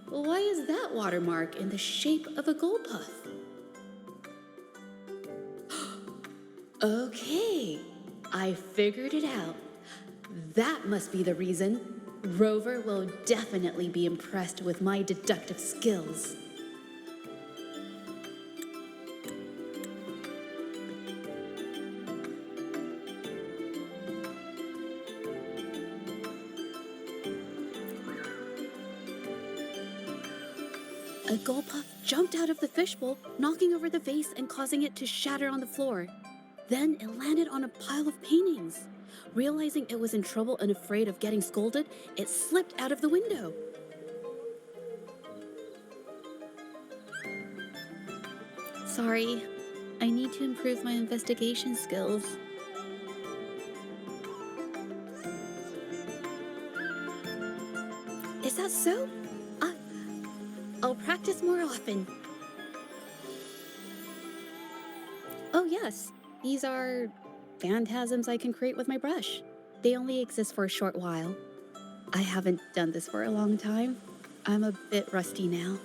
Why is that watermark in the shape of a gold puff? Okay, I figured it out. That must be the reason. Rover will definitely be impressed with my deductive skills. A gold puff jumped out of the fishbowl, knocking over the vase and causing it to shatter on the floor. Then it landed on a pile of paintings. Realizing it was in trouble and afraid of getting scolded, it slipped out of the window. sorry. I need to improve my investigation skills. Is that so? Uh, I'll practice more often. Oh, yes. These are phantasms I can create with my brush. They only exist for a short while. I haven't done this for a long time. I'm a bit rusty now.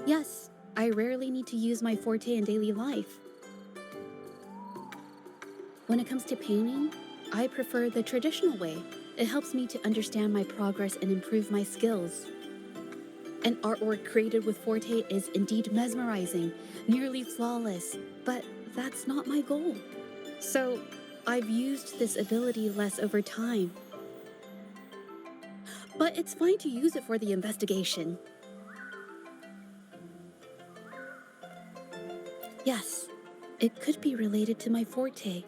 Yes, I rarely need to use my forte in daily life. When it comes to painting, I prefer the traditional way. It helps me to understand my progress and improve my skills. An artwork created with forte is indeed mesmerizing, nearly flawless, but that's not my goal. So, I've used this ability less over time. But it's fine to use it for the investigation. Yes, it could be related to my forte.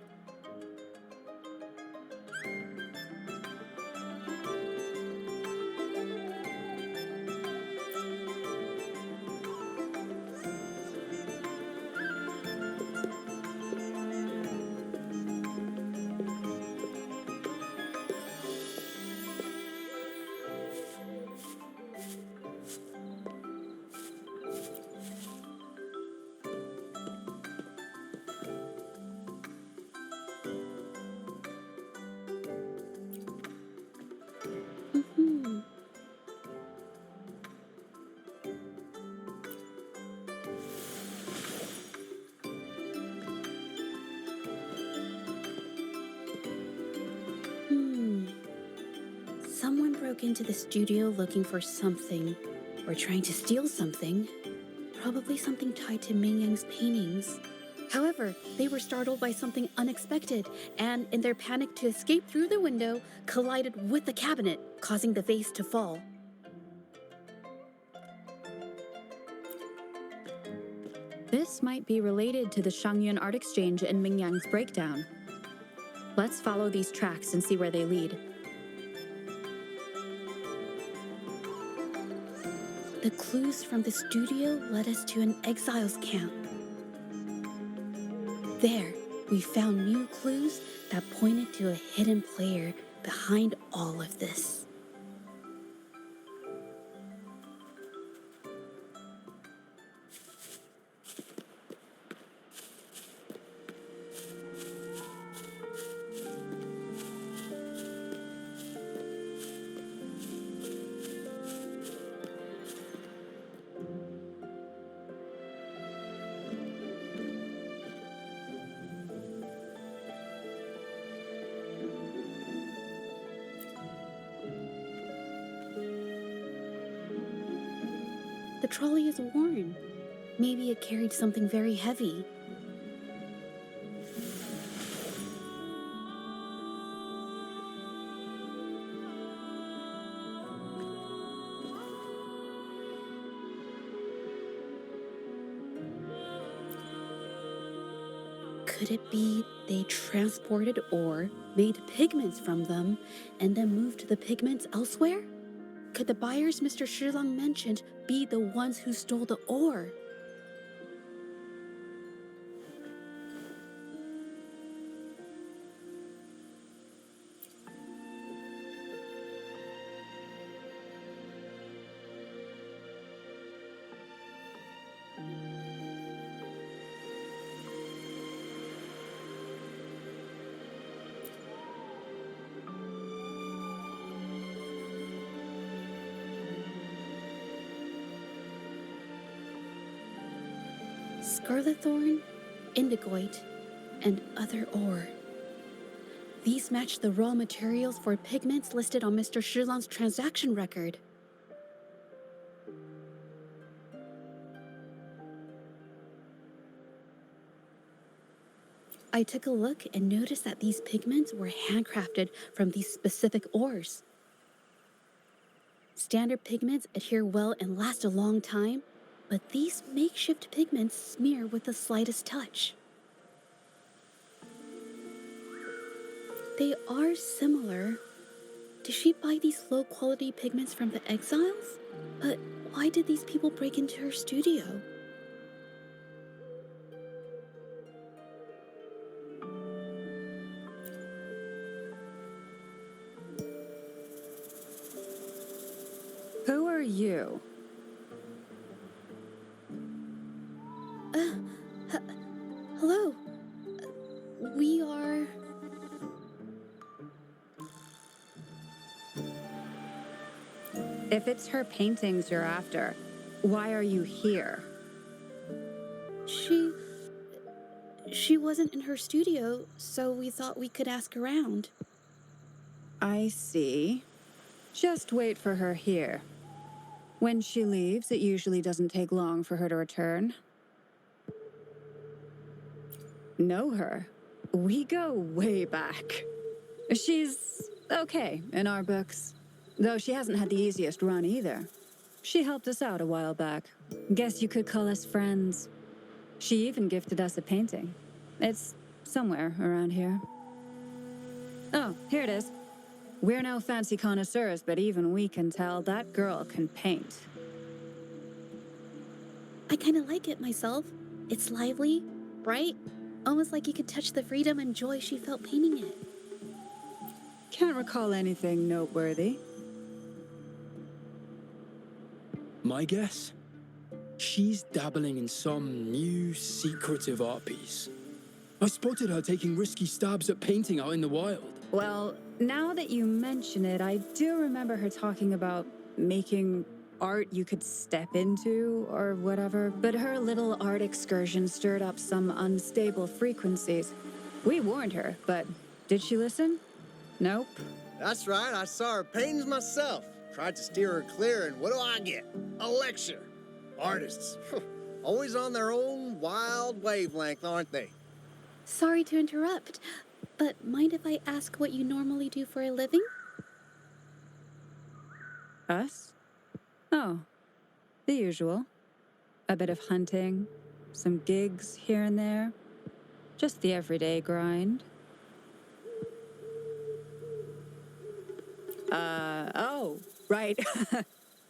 Mhm. Hmm. Someone broke into the studio looking for something, or trying to steal something. Probably something tied to Ming Yang's paintings. However, they were startled by something unexpected, and in their panic to escape through the window, collided with the cabinet, causing the vase to fall. This might be related to the Shangyun art exchange and Mingyang's breakdown. Let's follow these tracks and see where they lead. The clues from the studio led us to an exiles camp. There, we found new clues that pointed to a hidden player behind all of this. The trolley is worn. Maybe it carried something very heavy. Could it be they transported ore, made pigments from them, and then moved the pigments elsewhere? Could the buyers Mr. Shilang mentioned be the ones who stole the ore? Scarlet thorn, indigoite, and other ore. These match the raw materials for pigments listed on Mr. Shilang's transaction record. I took a look and noticed that these pigments were handcrafted from these specific ores. Standard pigments adhere well and last a long time, but these makeshift pigments smear with the slightest touch. They are similar Did she buy these low-quality pigments from the exiles? But why did these people break into her studio? Who are you? Hello. We are... If it's her paintings you're after, why are you here? She wasn't in her studio, so we thought we could ask around. I see. Just wait for her here. When she leaves, it usually doesn't take long for her to return. Know her? We go way back. She's okay in our books. Though she hasn't had the easiest run either. She helped us out a while back. Guess you could call us friends. She even gifted us a painting. It's somewhere around here. Oh, here it is. We're no fancy connoisseurs, but even we can tell that girl can paint. I kind of like it myself. It's lively, bright, almost like you could touch the freedom and joy she felt painting it. Can't recall anything noteworthy. My guess? She's dabbling in some new secretive art piece. I spotted her taking risky stabs at painting out in the wild. Well, now that you mention it, I do remember her talking about making art you could step into or whatever, but her little art excursion stirred up some unstable frequencies. We warned her, but did she listen? Nope. That's right, I saw her paintings myself. Tried to steer her clear, and what do I get? A lecture. Artists, always on their own wild wavelength, aren't they? Sorry to interrupt, but mind if I ask what you normally do for a living? Us? Oh, the usual. A bit of hunting, some gigs here and there. Just the everyday grind. Oh, right.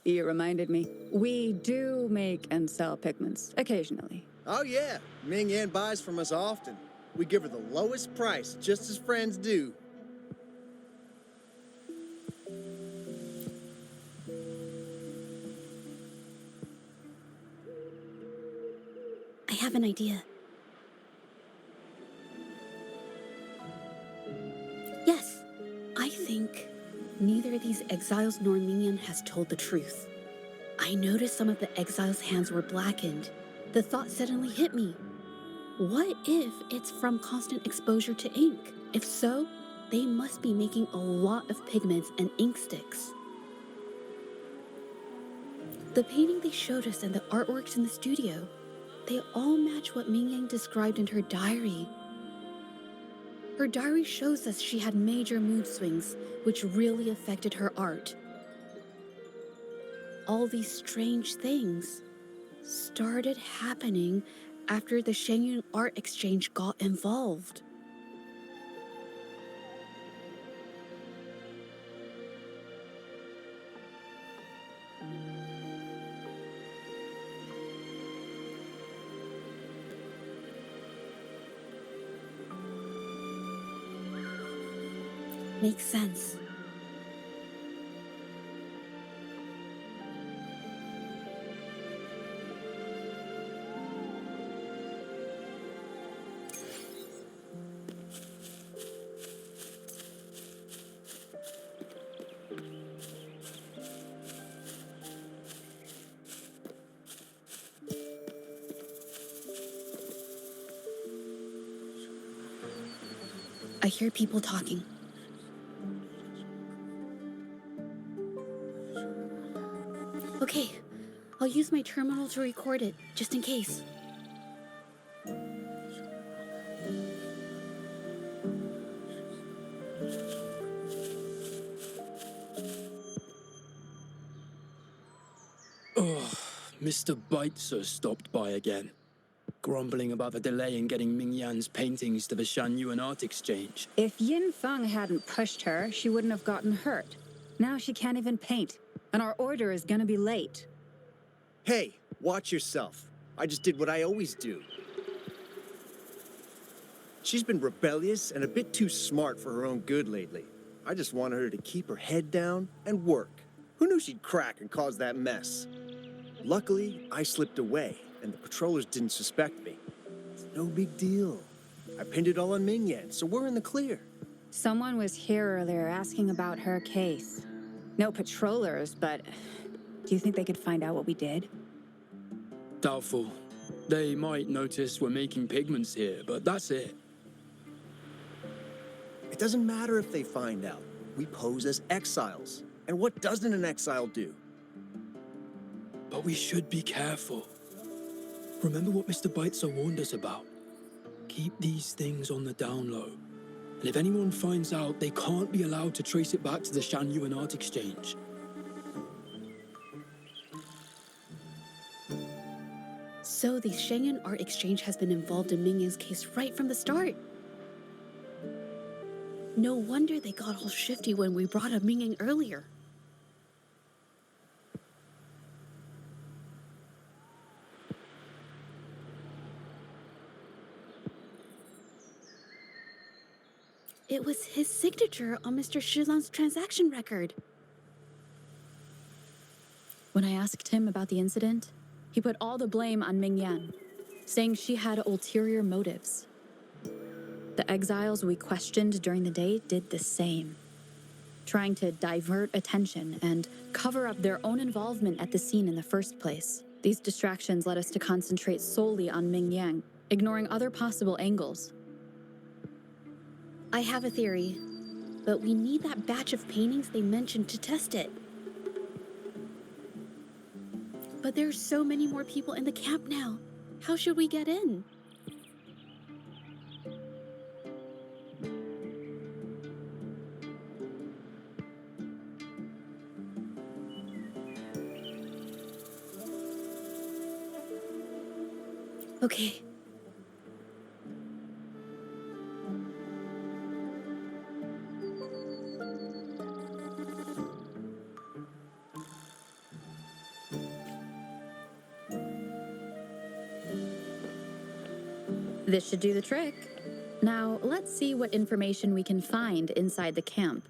You reminded me. We do make and sell pigments, occasionally. Oh yeah, Ming Yan buys from us often. We give her the lowest price, just as friends do. I have an idea. Yes, I think neither of these exiles nor Minion has told the truth. I noticed some of the exiles' hands were blackened. The thought suddenly hit me. What if it's from constant exposure to ink? If so, they must be making a lot of pigments and ink sticks. The painting they showed us and the artworks in the studio, they all match what Ming Yang described in her diary. Her diary shows us she had major mood swings, which really affected her art. All these strange things started happening after the Shenyun Art Exchange got involved. Makes sense. I hear people talking. Okay, I'll use my terminal to record it, just in case. Oh, Mr. Beitzer stopped by again, grumbling about the delay in getting Ming Yan's paintings to the Shanyuan Art Exchange. If Yin Feng hadn't pushed her, she wouldn't have gotten hurt. Now she can't even paint, and our order is gonna be late. Hey, watch yourself. I just did what I always do. She's been rebellious and a bit too smart for her own good lately. I just wanted her to keep her head down and work. Who knew she'd crack and cause that mess? Luckily, I slipped away, and the patrollers didn't suspect me. It's no big deal. I pinned it all on Mingyan, so we're in the clear. Someone was here earlier asking about her case. No patrollers, but do you think they could find out what we did? Doubtful. They might notice we're making pigments here, but that's it. It doesn't matter if they find out. We pose as exiles. And what doesn't an exile do? But we should be careful. Remember what Mr. Beitzer warned us about. Keep these things on the down low. And if anyone finds out, they can't be allowed to trace it back to the Shan Yuan Art Exchange. So the Shangyuan Art Exchange has been involved in Mingyan's case right from the start. No wonder they got all shifty when we brought up Mingyan earlier. It was his signature on Mr. Shizan's transaction record. When I asked him about the incident, he put all the blame on Mingyan, saying she had ulterior motives. The exiles we questioned during the day did the same, trying to divert attention and cover up their own involvement at the scene in the first place. These distractions led us to concentrate solely on Mingyan, ignoring other possible angles. I have a theory, but we need that batch of paintings they mentioned to test it. But there's so many more people in the camp now. How should we get in? Okay. This should do the trick. Now, let's see what information we can find inside the camp.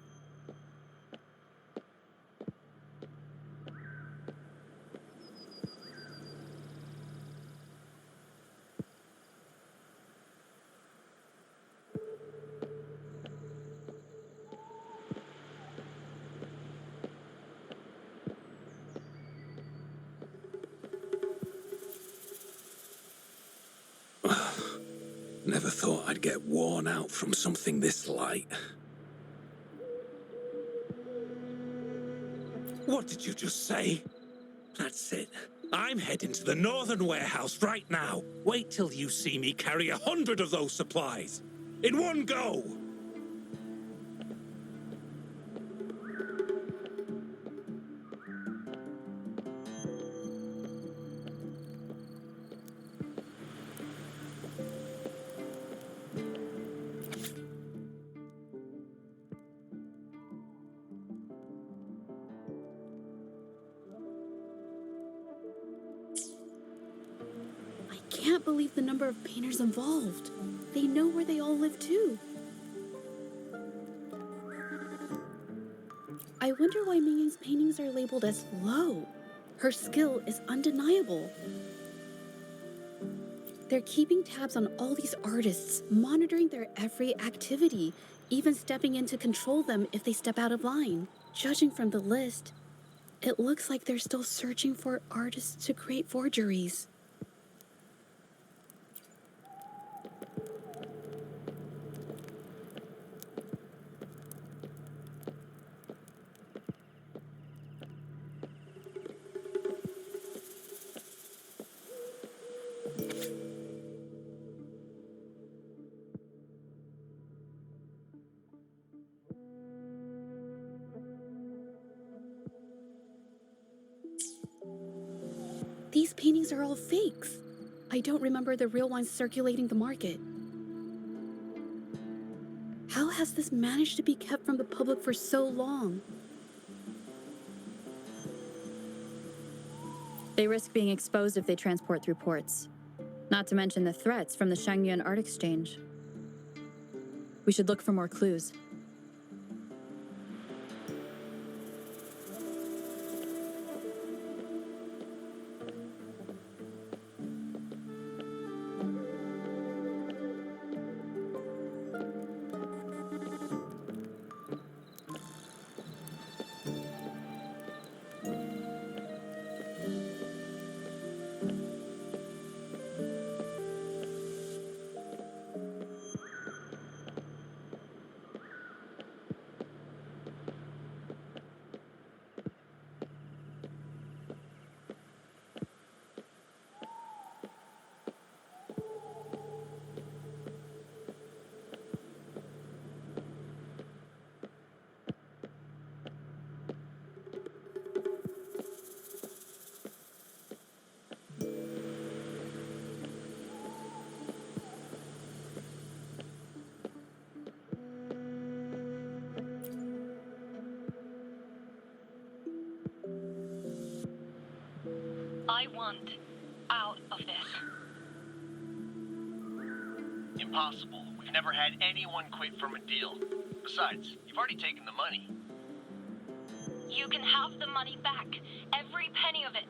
Never thought I'd get worn out from something this light. What did you just say? That's it. I'm heading to the northern warehouse right now. Wait till you see me carry 100 of those supplies. In one go! I can't believe the number of painters involved. They know where they all live too. I wonder why Mingyan's paintings are labeled as low. Her skill is undeniable. They're keeping tabs on all these artists, monitoring their every activity, even stepping in to control them if they step out of line. Judging from the list, it looks like they're still searching for artists to create forgeries. These paintings are all fakes. I don't remember the real ones circulating the market. How has this managed to be kept from the public for so long? They risk being exposed if they transport through ports. Not to mention the threats from the Shangyuan Art Exchange. We should look for more clues. I want out of this. Impossible. We've never had anyone quit from a deal. Besides, you've already taken the money. You can have the money back. Every penny of it.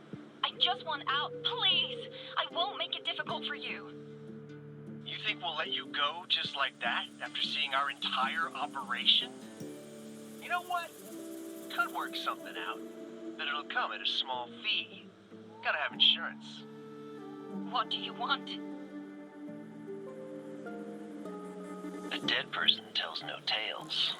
I just want out. Please! I won't make it difficult for you. You think we'll let you go just like that after seeing our entire operation? You know what? Could work something out. But it'll come at a small fee. Gotta have insurance. What do you want? A dead person tells no tales.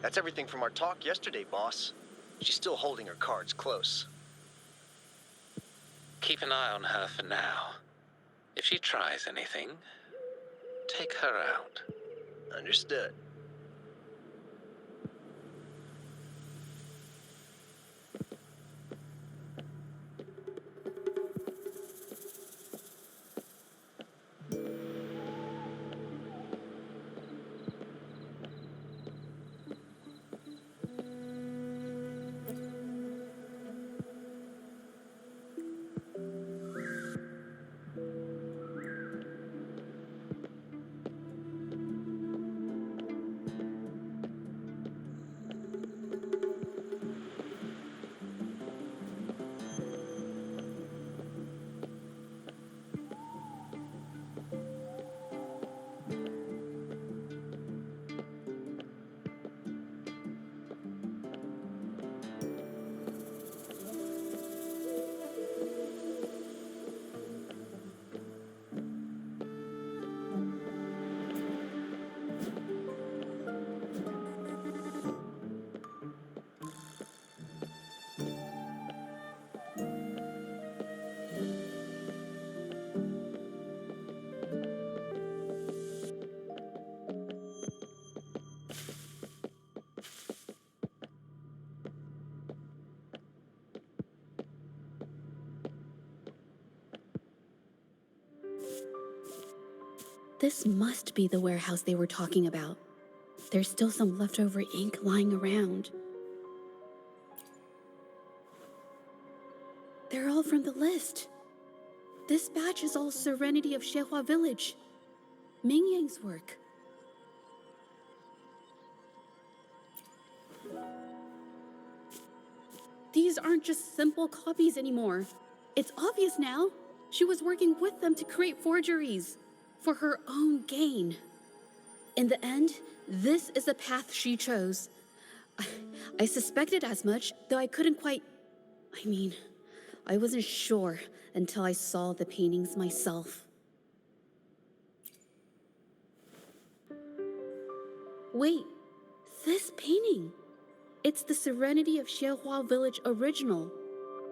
That's everything from our talk yesterday, boss. She's still holding her cards close. Keep an eye on her for now. If she tries anything, take her out. Understood. This must be the warehouse they were talking about. There's still some leftover ink lying around. They're all from the list. This batch is all Serenity of Shehua Village. Ming Yang's work. These aren't just simple copies anymore. It's obvious now. She was working with them to create forgeries for her own gain. In the end, this is the path she chose. I suspected as much, though I couldn't quite... I wasn't sure until I saw the paintings myself. Wait, this painting. It's the Serenity of Xiehua Village original,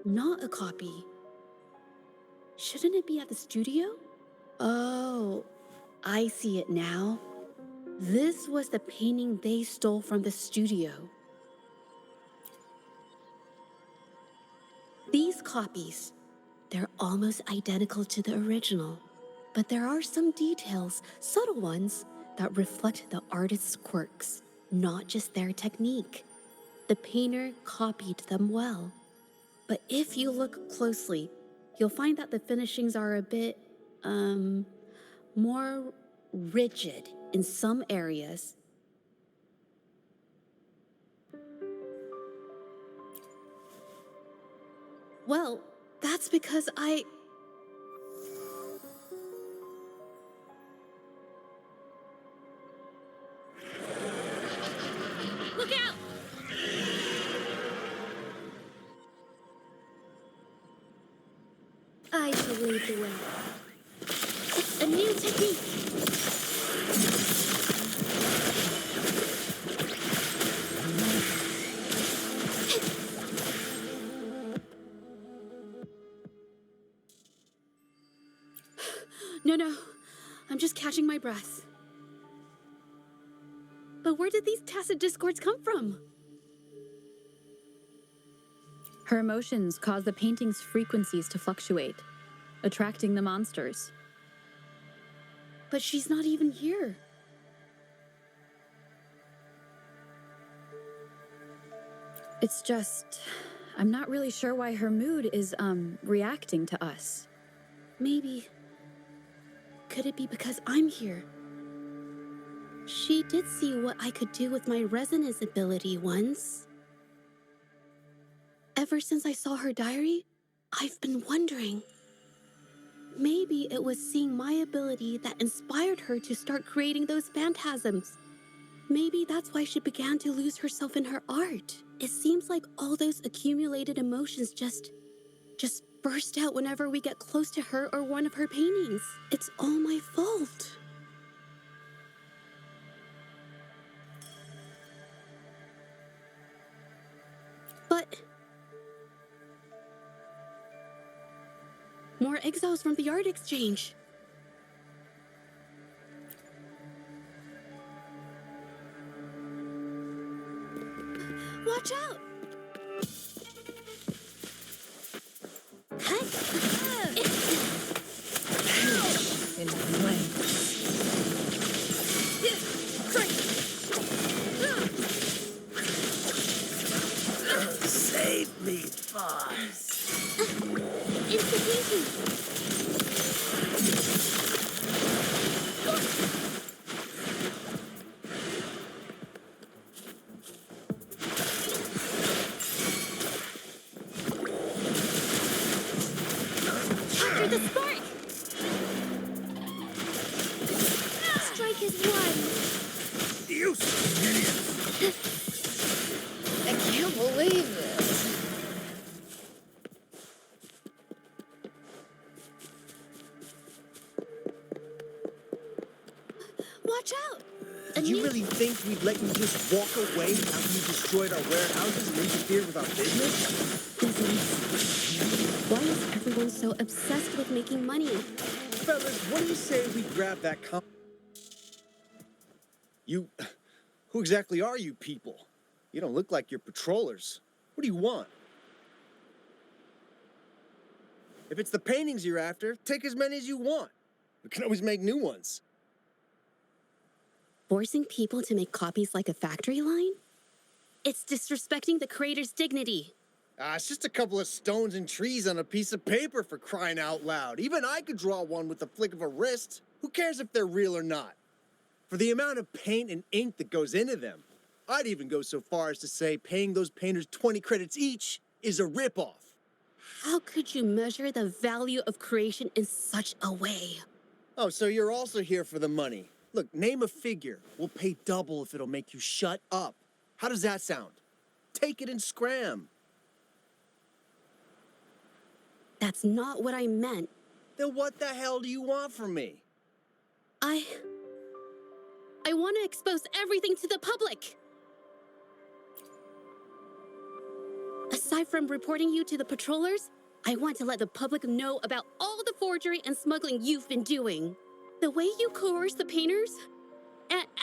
not a copy. Shouldn't it be at the studio? Oh, I see it now. This was the painting they stole from the studio. These copies, they're almost identical to the original, But there are some details, subtle ones, that reflect the artist's quirks, not just their technique. The painter copied them well. But if you look closely, you'll find that the finishings are a bit, more rigid in some areas. Well, that's because Look out! I shall lead the way. it's a new technique. No, I'm just catching my breath. But where did these tacit discords come from? Her emotions cause the painting's frequencies to fluctuate, attracting the monsters. But she's not even here. It's just, I'm not really sure why her mood is, reacting to us. Maybe. Could it be because I'm here? She did see what I could do with my resonance ability once. Ever since I saw her diary, I've been wondering. Maybe it was seeing my ability that inspired her to start creating those phantasms. Maybe that's why she began to lose herself in her art. It seems like all those accumulated emotions just burst out whenever we get close to her or one of her paintings. It's all my fault. But more exiles from the art exchange. Watch out! In flames. Save me, boss. It's the painting. After the spark! Strike is one. You idiots! I can't believe this. Watch out! Did you really think we'd let you just walk away after you destroyed our warehouses and interfered with our business? Business. Why is everyone so obsessed with making money? Fellas, what do you say we grab that You... Who exactly are you people? You don't look like you're patrollers. What do you want? If it's the paintings you're after, take as many as you want. We can always make new ones. Forcing people to make copies like a factory line? It's disrespecting the creator's dignity. It's just a couple of stones and trees on a piece of paper, for crying out loud. Even I could draw one with the flick of a wrist. Who cares if they're real or not? For the amount of paint and ink that goes into them, I'd even go so far as to say paying those painters 20 credits each is a ripoff. How could you measure the value of creation in such a way? Oh, so you're also here for the money. Look, name a figure. We'll pay double if it'll make you shut up. How does that sound? Take it and scram. That's not what I meant. Then what the hell do you want from me? I want to expose everything to the public. Aside from reporting you to the patrollers, I want to let the public know about all the forgery and smuggling you've been doing. The way you coerce the painters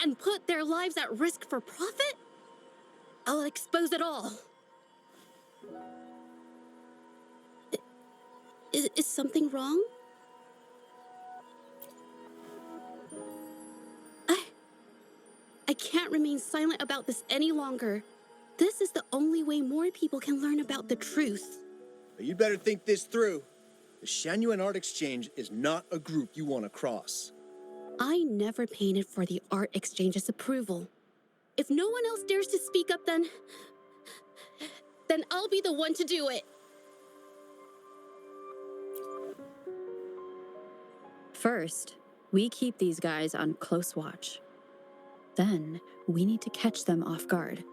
and put their lives at risk for profit? I'll expose it all. Is something wrong? I can't remain silent about this any longer. This is the only way more people can learn about the truth. You'd better think this through. The Shanyuan Art Exchange is not a group you want to cross. I never painted for the Art Exchange's approval. If no one else dares to speak up, then I'll be the one to do it. First, we keep these guys on close watch. Then, we need to catch them off guard.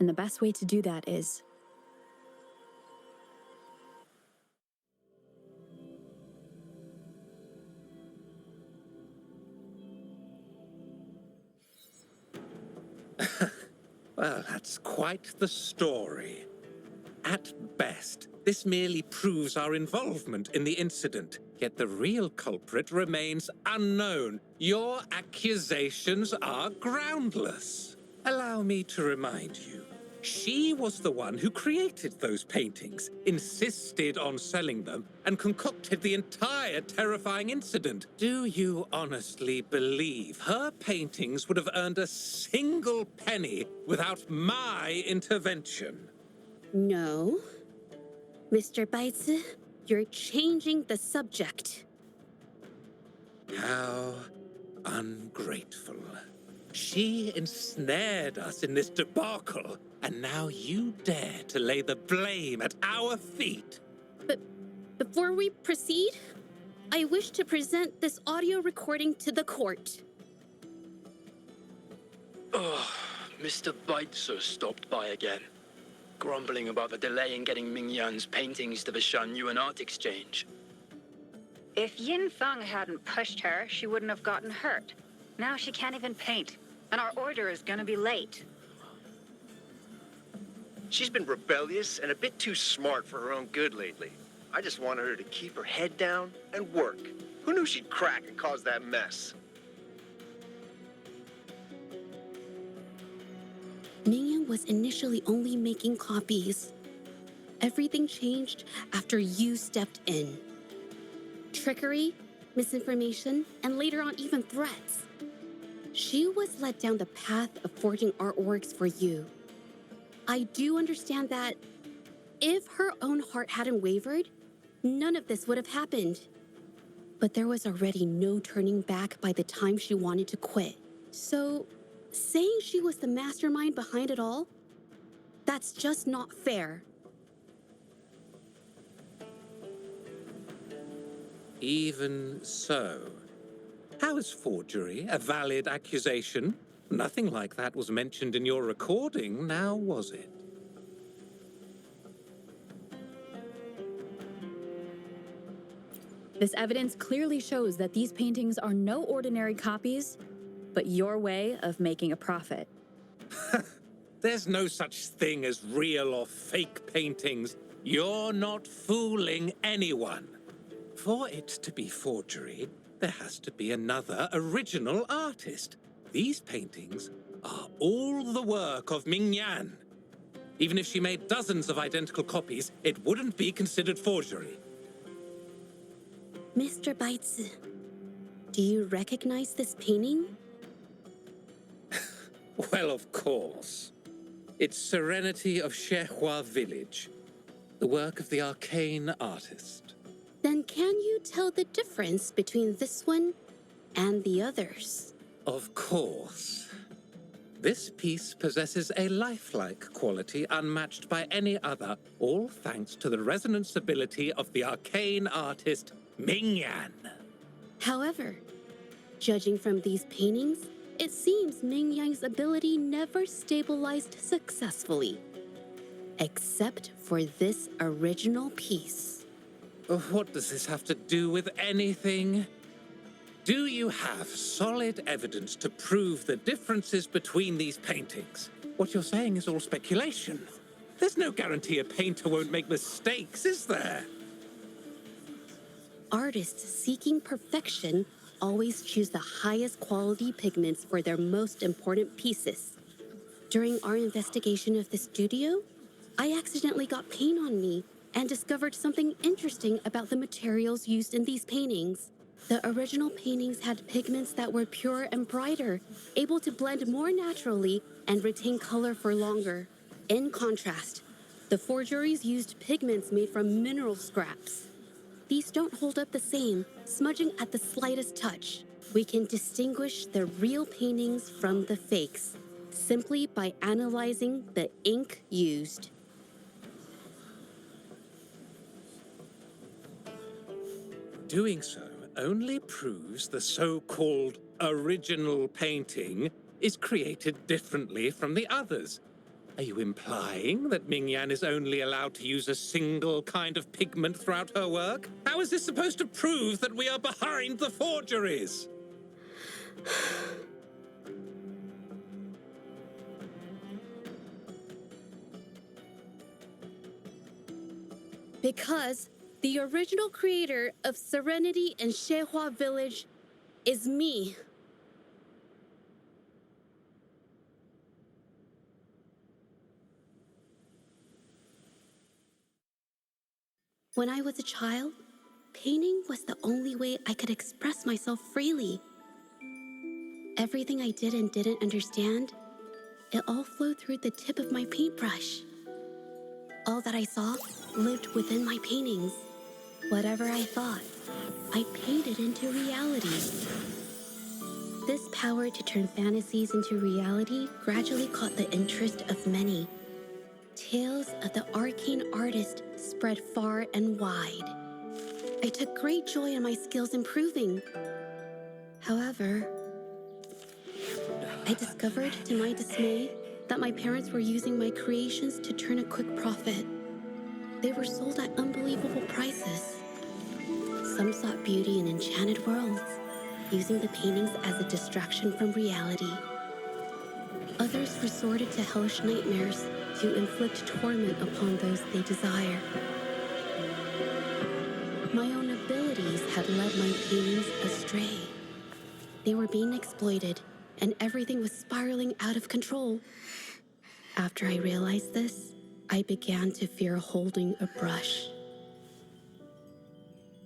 And the best way to do that is... Well, that's quite the story. At best, this merely proves our involvement in the incident, yet the real culprit remains unknown. Your accusations are groundless. Allow me to remind you, she was the one who created those paintings, insisted on selling them, and concocted the entire terrifying incident. Do you honestly believe her paintings would have earned a single penny without my intervention? No. Mr. Baitsu, you're changing the subject. How ungrateful. She ensnared us in this debacle, and now you dare to lay the blame at our feet. But before we proceed, I wish to present this audio recording to the court. Ugh, Mr. Baitsu stopped by again, grumbling about the delay in getting Ming Yan's paintings to the Shanyuan Art Exchange. If Yin Feng hadn't pushed her, she wouldn't have gotten hurt. Now she can't even paint, and our order is gonna be late. She's been rebellious and a bit too smart for her own good lately. I just wanted her to keep her head down and work. Who knew she'd crack and cause that mess? Mingyan was initially only making copies. Everything changed after you stepped in. Trickery, misinformation, and later on even threats. She was led down the path of forging artworks for you. I do understand that if her own heart hadn't wavered, none of this would have happened. But there was already no turning back by the time she wanted to quit. So, saying she was the mastermind behind it all, that's just not fair. Even so, how is forgery a valid accusation? Nothing like that was mentioned in your recording, now was it? This evidence clearly shows that these paintings are no ordinary copies, but your way of making a profit. There's no such thing as real or fake paintings. You're not fooling anyone. For it to be forgery, there has to be another original artist. These paintings are all the work of Ming Yan. Even if she made dozens of identical copies, it wouldn't be considered forgery. Mr. Baitsu, do you recognize this painting? Well, of course. It's Serenity of Shehua Village, the work of the arcane artist. Then can you tell the difference between this one and the others? Of course. This piece possesses a lifelike quality unmatched by any other, all thanks to the resonance ability of the arcane artist Ming Yan. However, judging from these paintings, it seems Ming Yan's ability never stabilized successfully, except for this original piece. What does this have to do with anything? Do you have solid evidence to prove the differences between these paintings? What you're saying is all speculation. There's no guarantee a painter won't make mistakes, is there? Artists seeking perfection always choose the highest quality pigments for their most important pieces. During our investigation of the studio, I accidentally got paint on me and discovered something interesting about the materials used in these paintings. The original paintings had pigments that were purer and brighter, able to blend more naturally and retain color for longer. In contrast, the forgeries used pigments made from mineral scraps. These don't hold up the same, smudging at the slightest touch. We can distinguish the real paintings from the fakes simply by analyzing the ink used. Doing so only proves the so-called original painting is created differently from the others. Are you implying that Mingyan is only allowed to use a single kind of pigment throughout her work? How is this supposed to prove that we are behind the forgeries? Because the original creator of Serenity in Shehua Village is me. When I was a child, painting was the only way I could express myself freely. Everything I did and didn't understand, it all flowed through the tip of my paintbrush. All that I saw lived within my paintings. Whatever I thought, I painted into reality. This power to turn fantasies into reality gradually caught the interest of many. Tales of the arcane artist spread far and wide. I took great joy in my skills improving. However, I discovered to my dismay that my parents were using my creations to turn a quick profit. They were sold at unbelievable prices. Some sought beauty in enchanted worlds, using the paintings as a distraction from reality. Others resorted to hellish nightmares to inflict torment upon those they desire. My own abilities had led my paintings astray. They were being exploited, and everything was spiraling out of control. After I realized this, I began to fear holding a brush.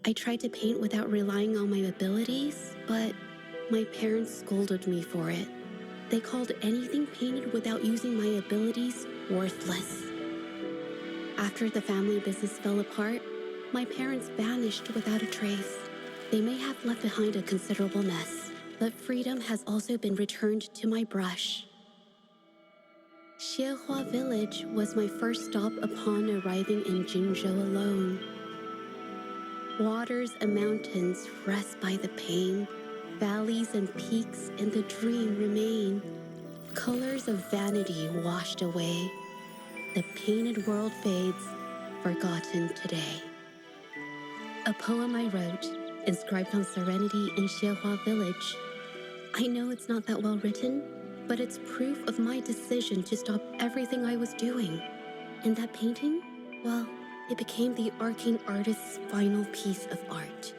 I tried to paint without relying on my abilities, but my parents scolded me for it. They called anything painted without using my abilities worthless. After the family business fell apart, my parents vanished without a trace. They may have left behind a considerable mess, but freedom has also been returned to my brush. Xiehua Village was my first stop upon arriving in Jinzhou alone. Waters and mountains rest by the pain. Valleys and peaks in the dream remain. Colors of vanity washed away. The painted world fades, forgotten today. A poem I wrote, inscribed on Serenity in Xiehua Village. I know it's not that well written, but it's proof of my decision to stop everything I was doing. And that painting, well, it became the arcane artist's final piece of art.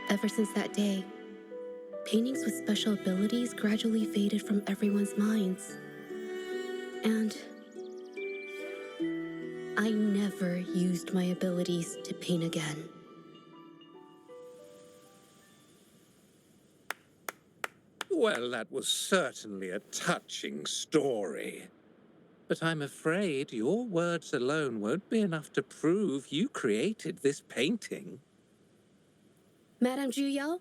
Ever since that day, paintings with special abilities gradually faded from everyone's minds. And I never used my abilities to paint again. Well, that was certainly a touching story. But I'm afraid your words alone won't be enough to prove you created this painting. Madame Juyao,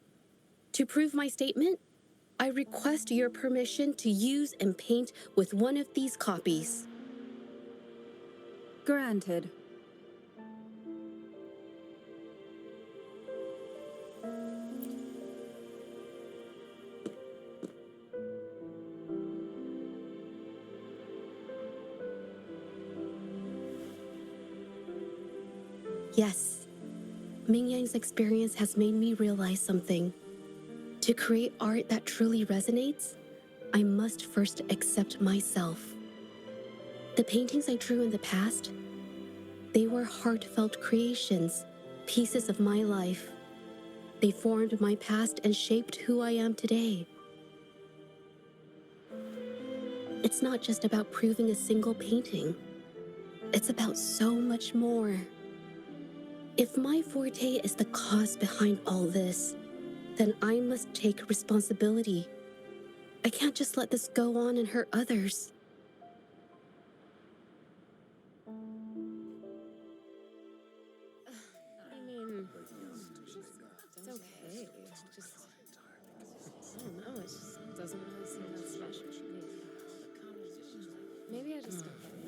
to prove my statement, I request your permission to use and paint with one of these copies. Granted. Yes, Mingyang's experience has made me realize something. To create art that truly resonates, I must first accept myself. The paintings I drew in the past, they were heartfelt creations, pieces of my life. They formed my past and shaped who I am today. It's not just about proving a single painting. It's about so much more. If my forte is the cause behind all this, then I must take responsibility. I can't just let this go on and hurt others. I mean, it's okay. It's just, I don't know. It just doesn't really seem that special to me. Maybe I just don't get it.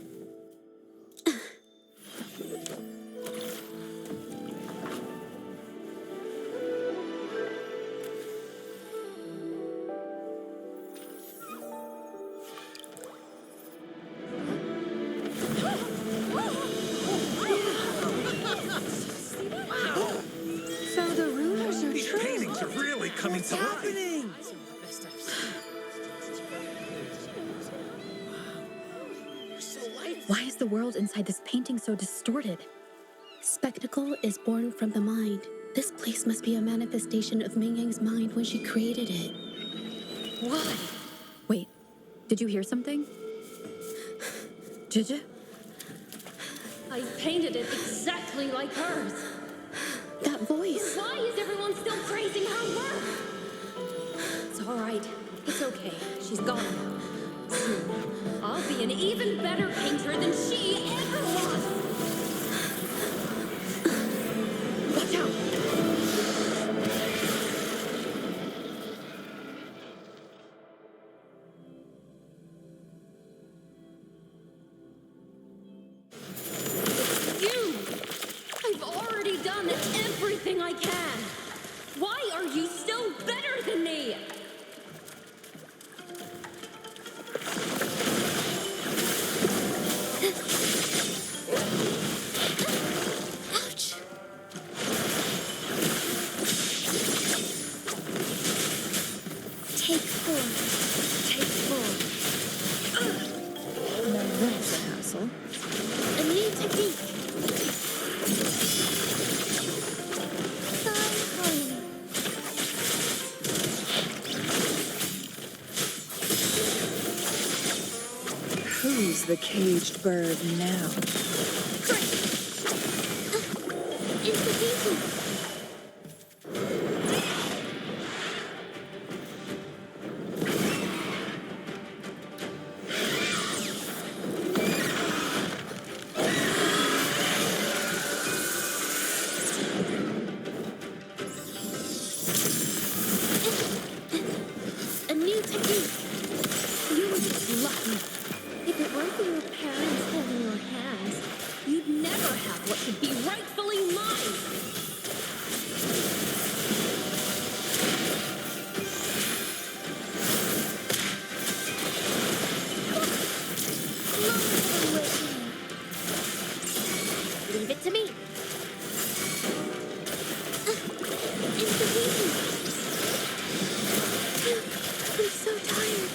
So the rumors are These true. paintings are really coming to life. Happening. Why is the world inside this painting so distorted? Spectacle is born from the mind. This place must be a manifestation of Ming Yang's mind when she created it. Why? Wait, did you hear something? Jija? I painted it exactly like hers. That voice. Why is everyone still praising her work? It's all right. It's okay. She's gone now. Soon, I'll be an even better painter than she ever was. Watch out! You! I've already done everything I can. Why are you still better than me? Ouch! Take 4. Take 4. Now that's a hassle. A new technique. Fine harmony. Who's the caged bird now? Into painting. A new technique. You were just lucky. If it weren't for your parents holding your hands, you'd never have what should be rightfully mine. Leave it to me. Into painting. I'm so tired.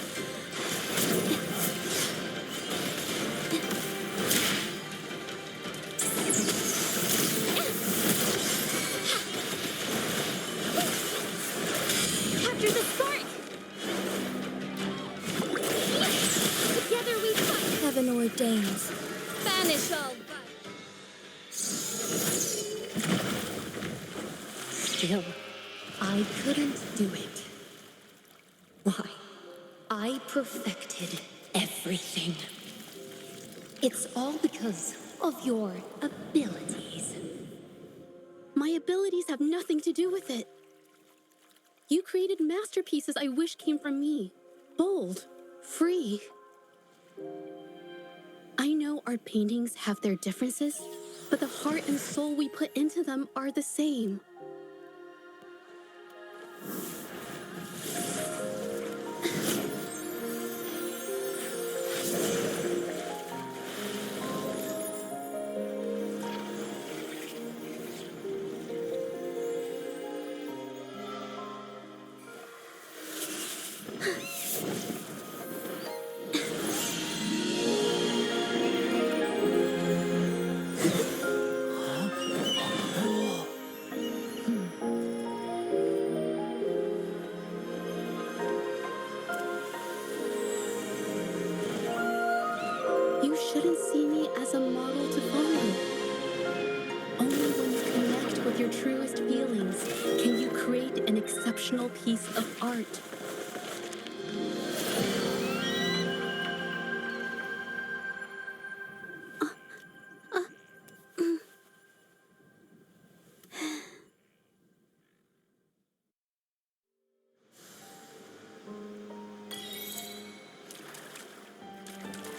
Capture the spark. Together we fight. Heaven ordains. Banish all Still, I couldn't do it. Why? I perfected everything. It's all because of your abilities. My abilities have nothing to do with it. You created masterpieces I wish came from me. Bold, free. I know art paintings have their differences, but the heart and soul we put into them are the same. You shouldn't see me as a model to follow. Only when you connect with your truest feelings can you create an exceptional piece of art.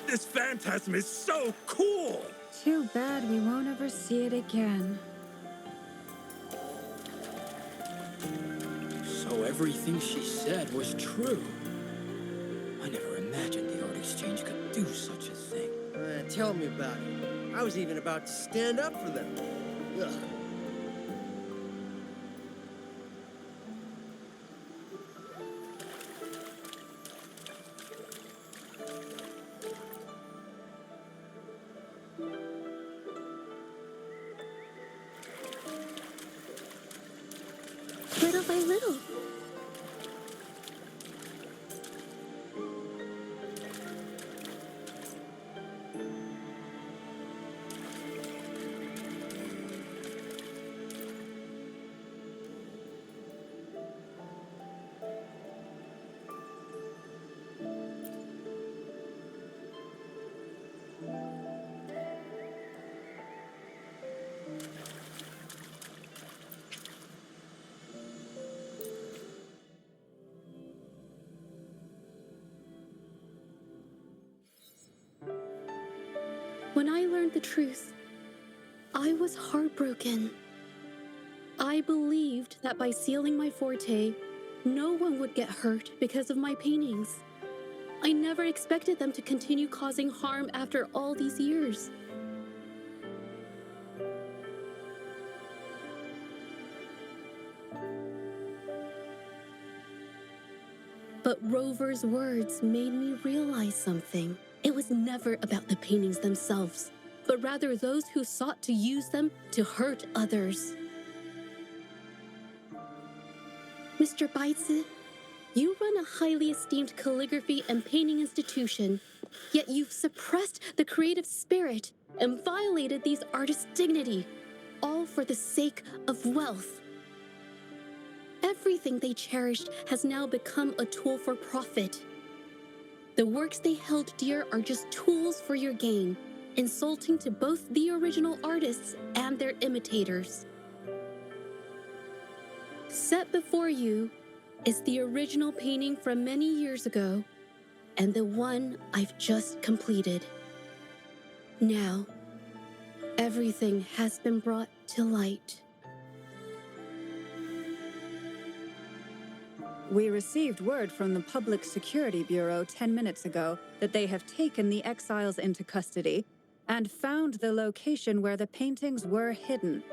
This phantasm is so cool! Too bad we won't ever see it again. So everything she said was true. I never imagined the art exchange could do such a thing. Tell me about it. I was even about to stand up for them. Ugh. Little by little. When I learned the truth, I was heartbroken. I believed that by sealing my forte, no one would get hurt because of my paintings. I never expected them to continue causing harm after all these years. But Rover's words made me realize something. It was never about the paintings themselves, but rather those who sought to use them to hurt others. Mr. Beitze, you run a highly esteemed calligraphy and painting institution, yet you've suppressed the creative spirit and violated these artists' dignity, all for the sake of wealth. Everything they cherished has now become a tool for profit. The works they held dear are just tools for your gain, insulting to both the original artists and their imitators. Set before you is the original painting from many years ago, and the one I've just completed. Now, everything has been brought to light. We received word from the Public Security Bureau 10 minutes ago that they have taken the exiles into custody and found the location where the paintings were hidden.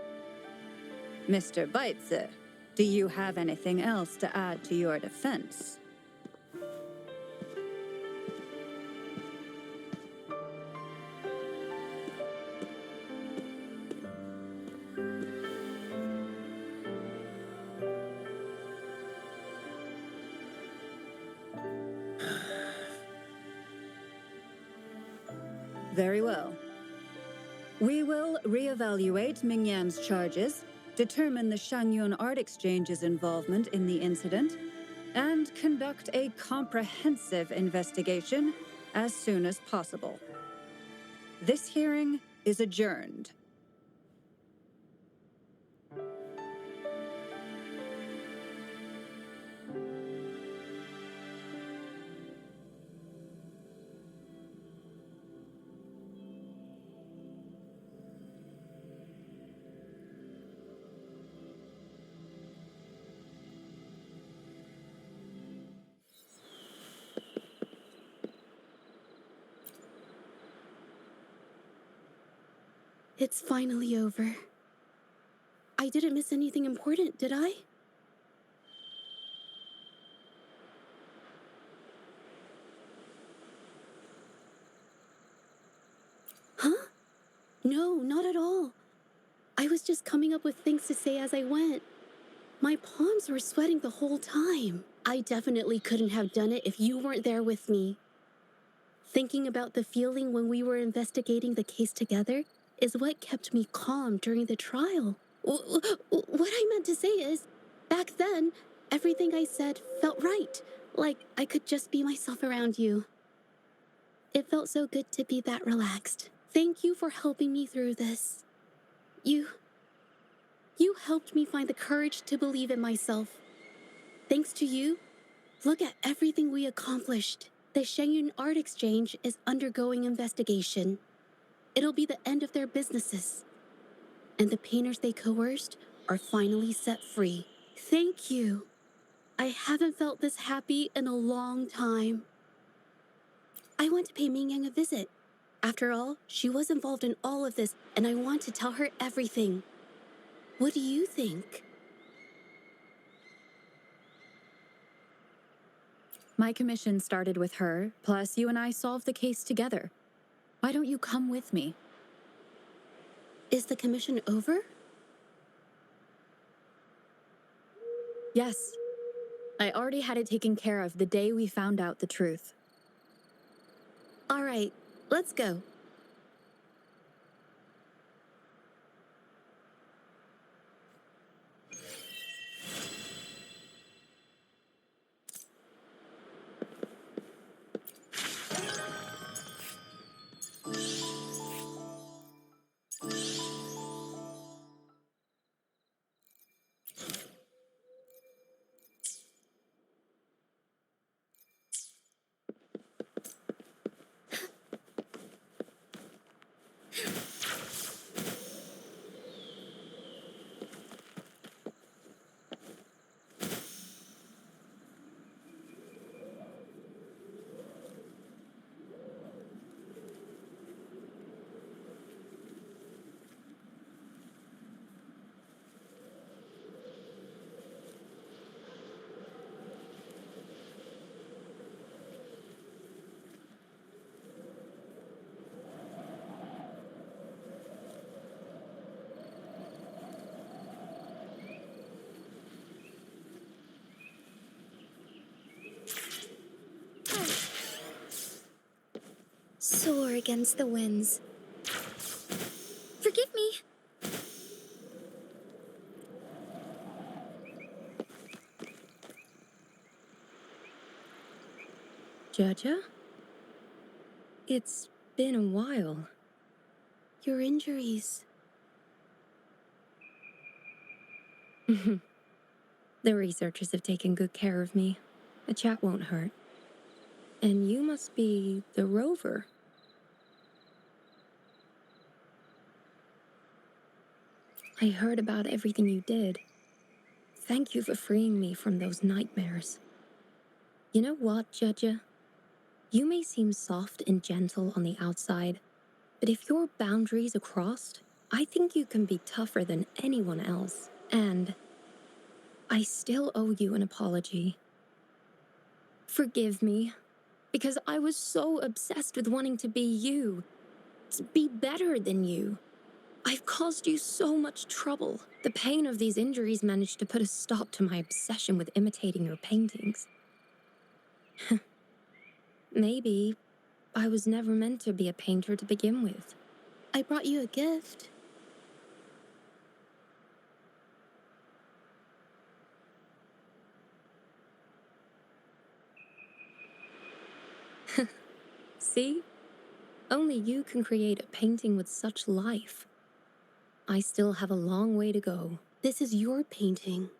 Mr. Beitze, do you have anything else to add to your defense? Very well. We will reevaluate Mingyan's charges, determine the Shangyun Art Exchange's involvement in the incident, and conduct a comprehensive investigation as soon as possible. This hearing is adjourned. It's finally over. I didn't miss anything important, did I? Huh? No, not at all. I was just coming up with things to say as I went. My palms were sweating the whole time. I definitely couldn't have done it if you weren't there with me. Thinking about the feeling when we were investigating the case together is what kept me calm during the trial. What I meant to say is, back then, everything I said felt right. Like I could just be myself around you. It felt so good to be that relaxed. Thank you for helping me through this. You helped me find the courage to believe in myself. Thanks to you, look at everything we accomplished. The Shenyun Art Exchange is undergoing investigation. It'll be the end of their businesses. And the painters they coerced are finally set free. Thank you. I haven't felt this happy in a long time. I want to pay Mingyang a visit. After all, she was involved in all of this, and I want to tell her everything. What do you think? My commission started with her, plus you and I solved the case together. Why don't you come with me? Is the commission over? Yes. I already had it taken care of the day we found out the truth. All right, let's go. Soar against the winds. Forgive me. Jaja? It's been a while. Your injuries. The researchers have taken good care of me. A chat won't hurt. And you must be the rover. I heard about everything you did. Thank you for freeing me from those nightmares. You know what, Jaja? You may seem soft and gentle on the outside, but if your boundaries are crossed, I think you can be tougher than anyone else. And I still owe you an apology. Forgive me, because I was so obsessed with wanting to be you, to be better than you. I've caused you so much trouble. The pain of these injuries managed to put a stop to my obsession with imitating your paintings. Maybe I was never meant to be a painter to begin with. I brought you a gift. See? Only you can create a painting with such life. I still have a long way to go. This is your painting.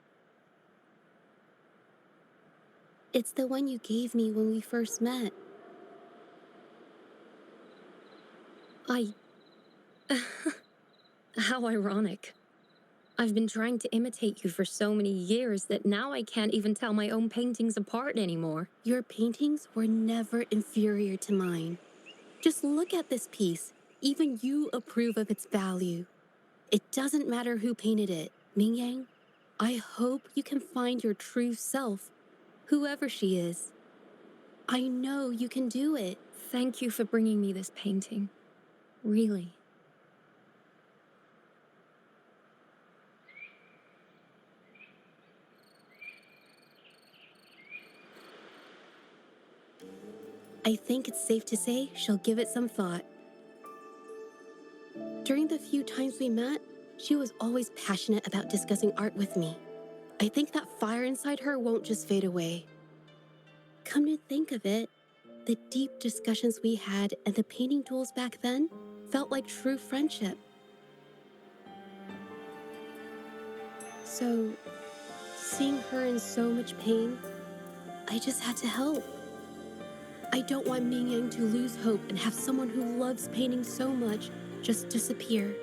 It's the one you gave me when we first met. How ironic. I've been trying to imitate you for so many years that now I can't even tell my own paintings apart anymore. Your paintings were never inferior to mine. Just look at this piece. Even you approve of its value. It doesn't matter who painted it. Mingyang, I hope you can find your true self, whoever she is. I know you can do it. Thank you for bringing me this painting. Really. I think it's safe to say she'll give it some thought. During the few times we met, She was always passionate about discussing art with me. I think that fire inside her won't just fade away. Come to think of it, the deep discussions we had and the painting duels back then felt like true friendship. So, seeing her in so much pain, I just had to help. I don't want Ming Yang to lose hope and have someone who loves painting so much just disappear.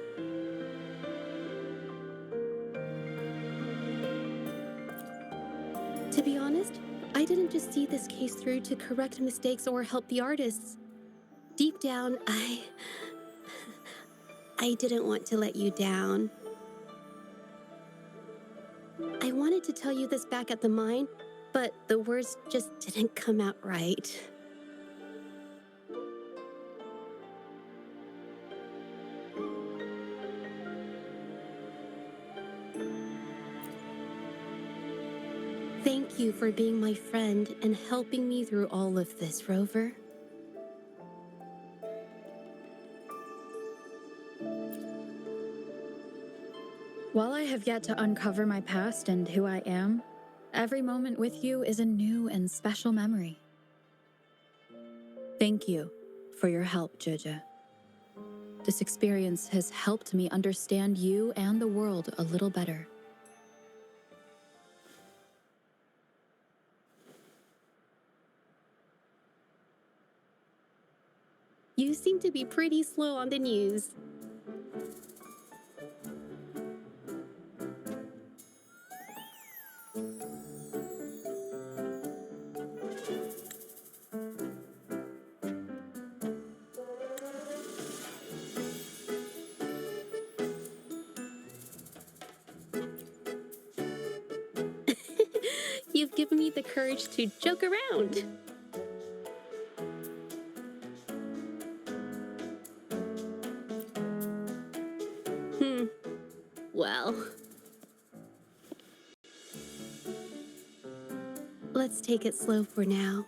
To be honest, I didn't just see this case through to correct mistakes or help the artists. Deep down, I didn't want to let you down. I wanted to tell you this back at the mine, but the words just didn't come out right. Thank you for being my friend and helping me through all of this, Rover. While I have yet to uncover my past and who I am, every moment with you is a new and special memory. Thank you for your help, Jojo. This experience has helped me understand you and the world a little better. You seem to be pretty slow on the news. You've given me the courage to joke around. Well, let's take it slow for now.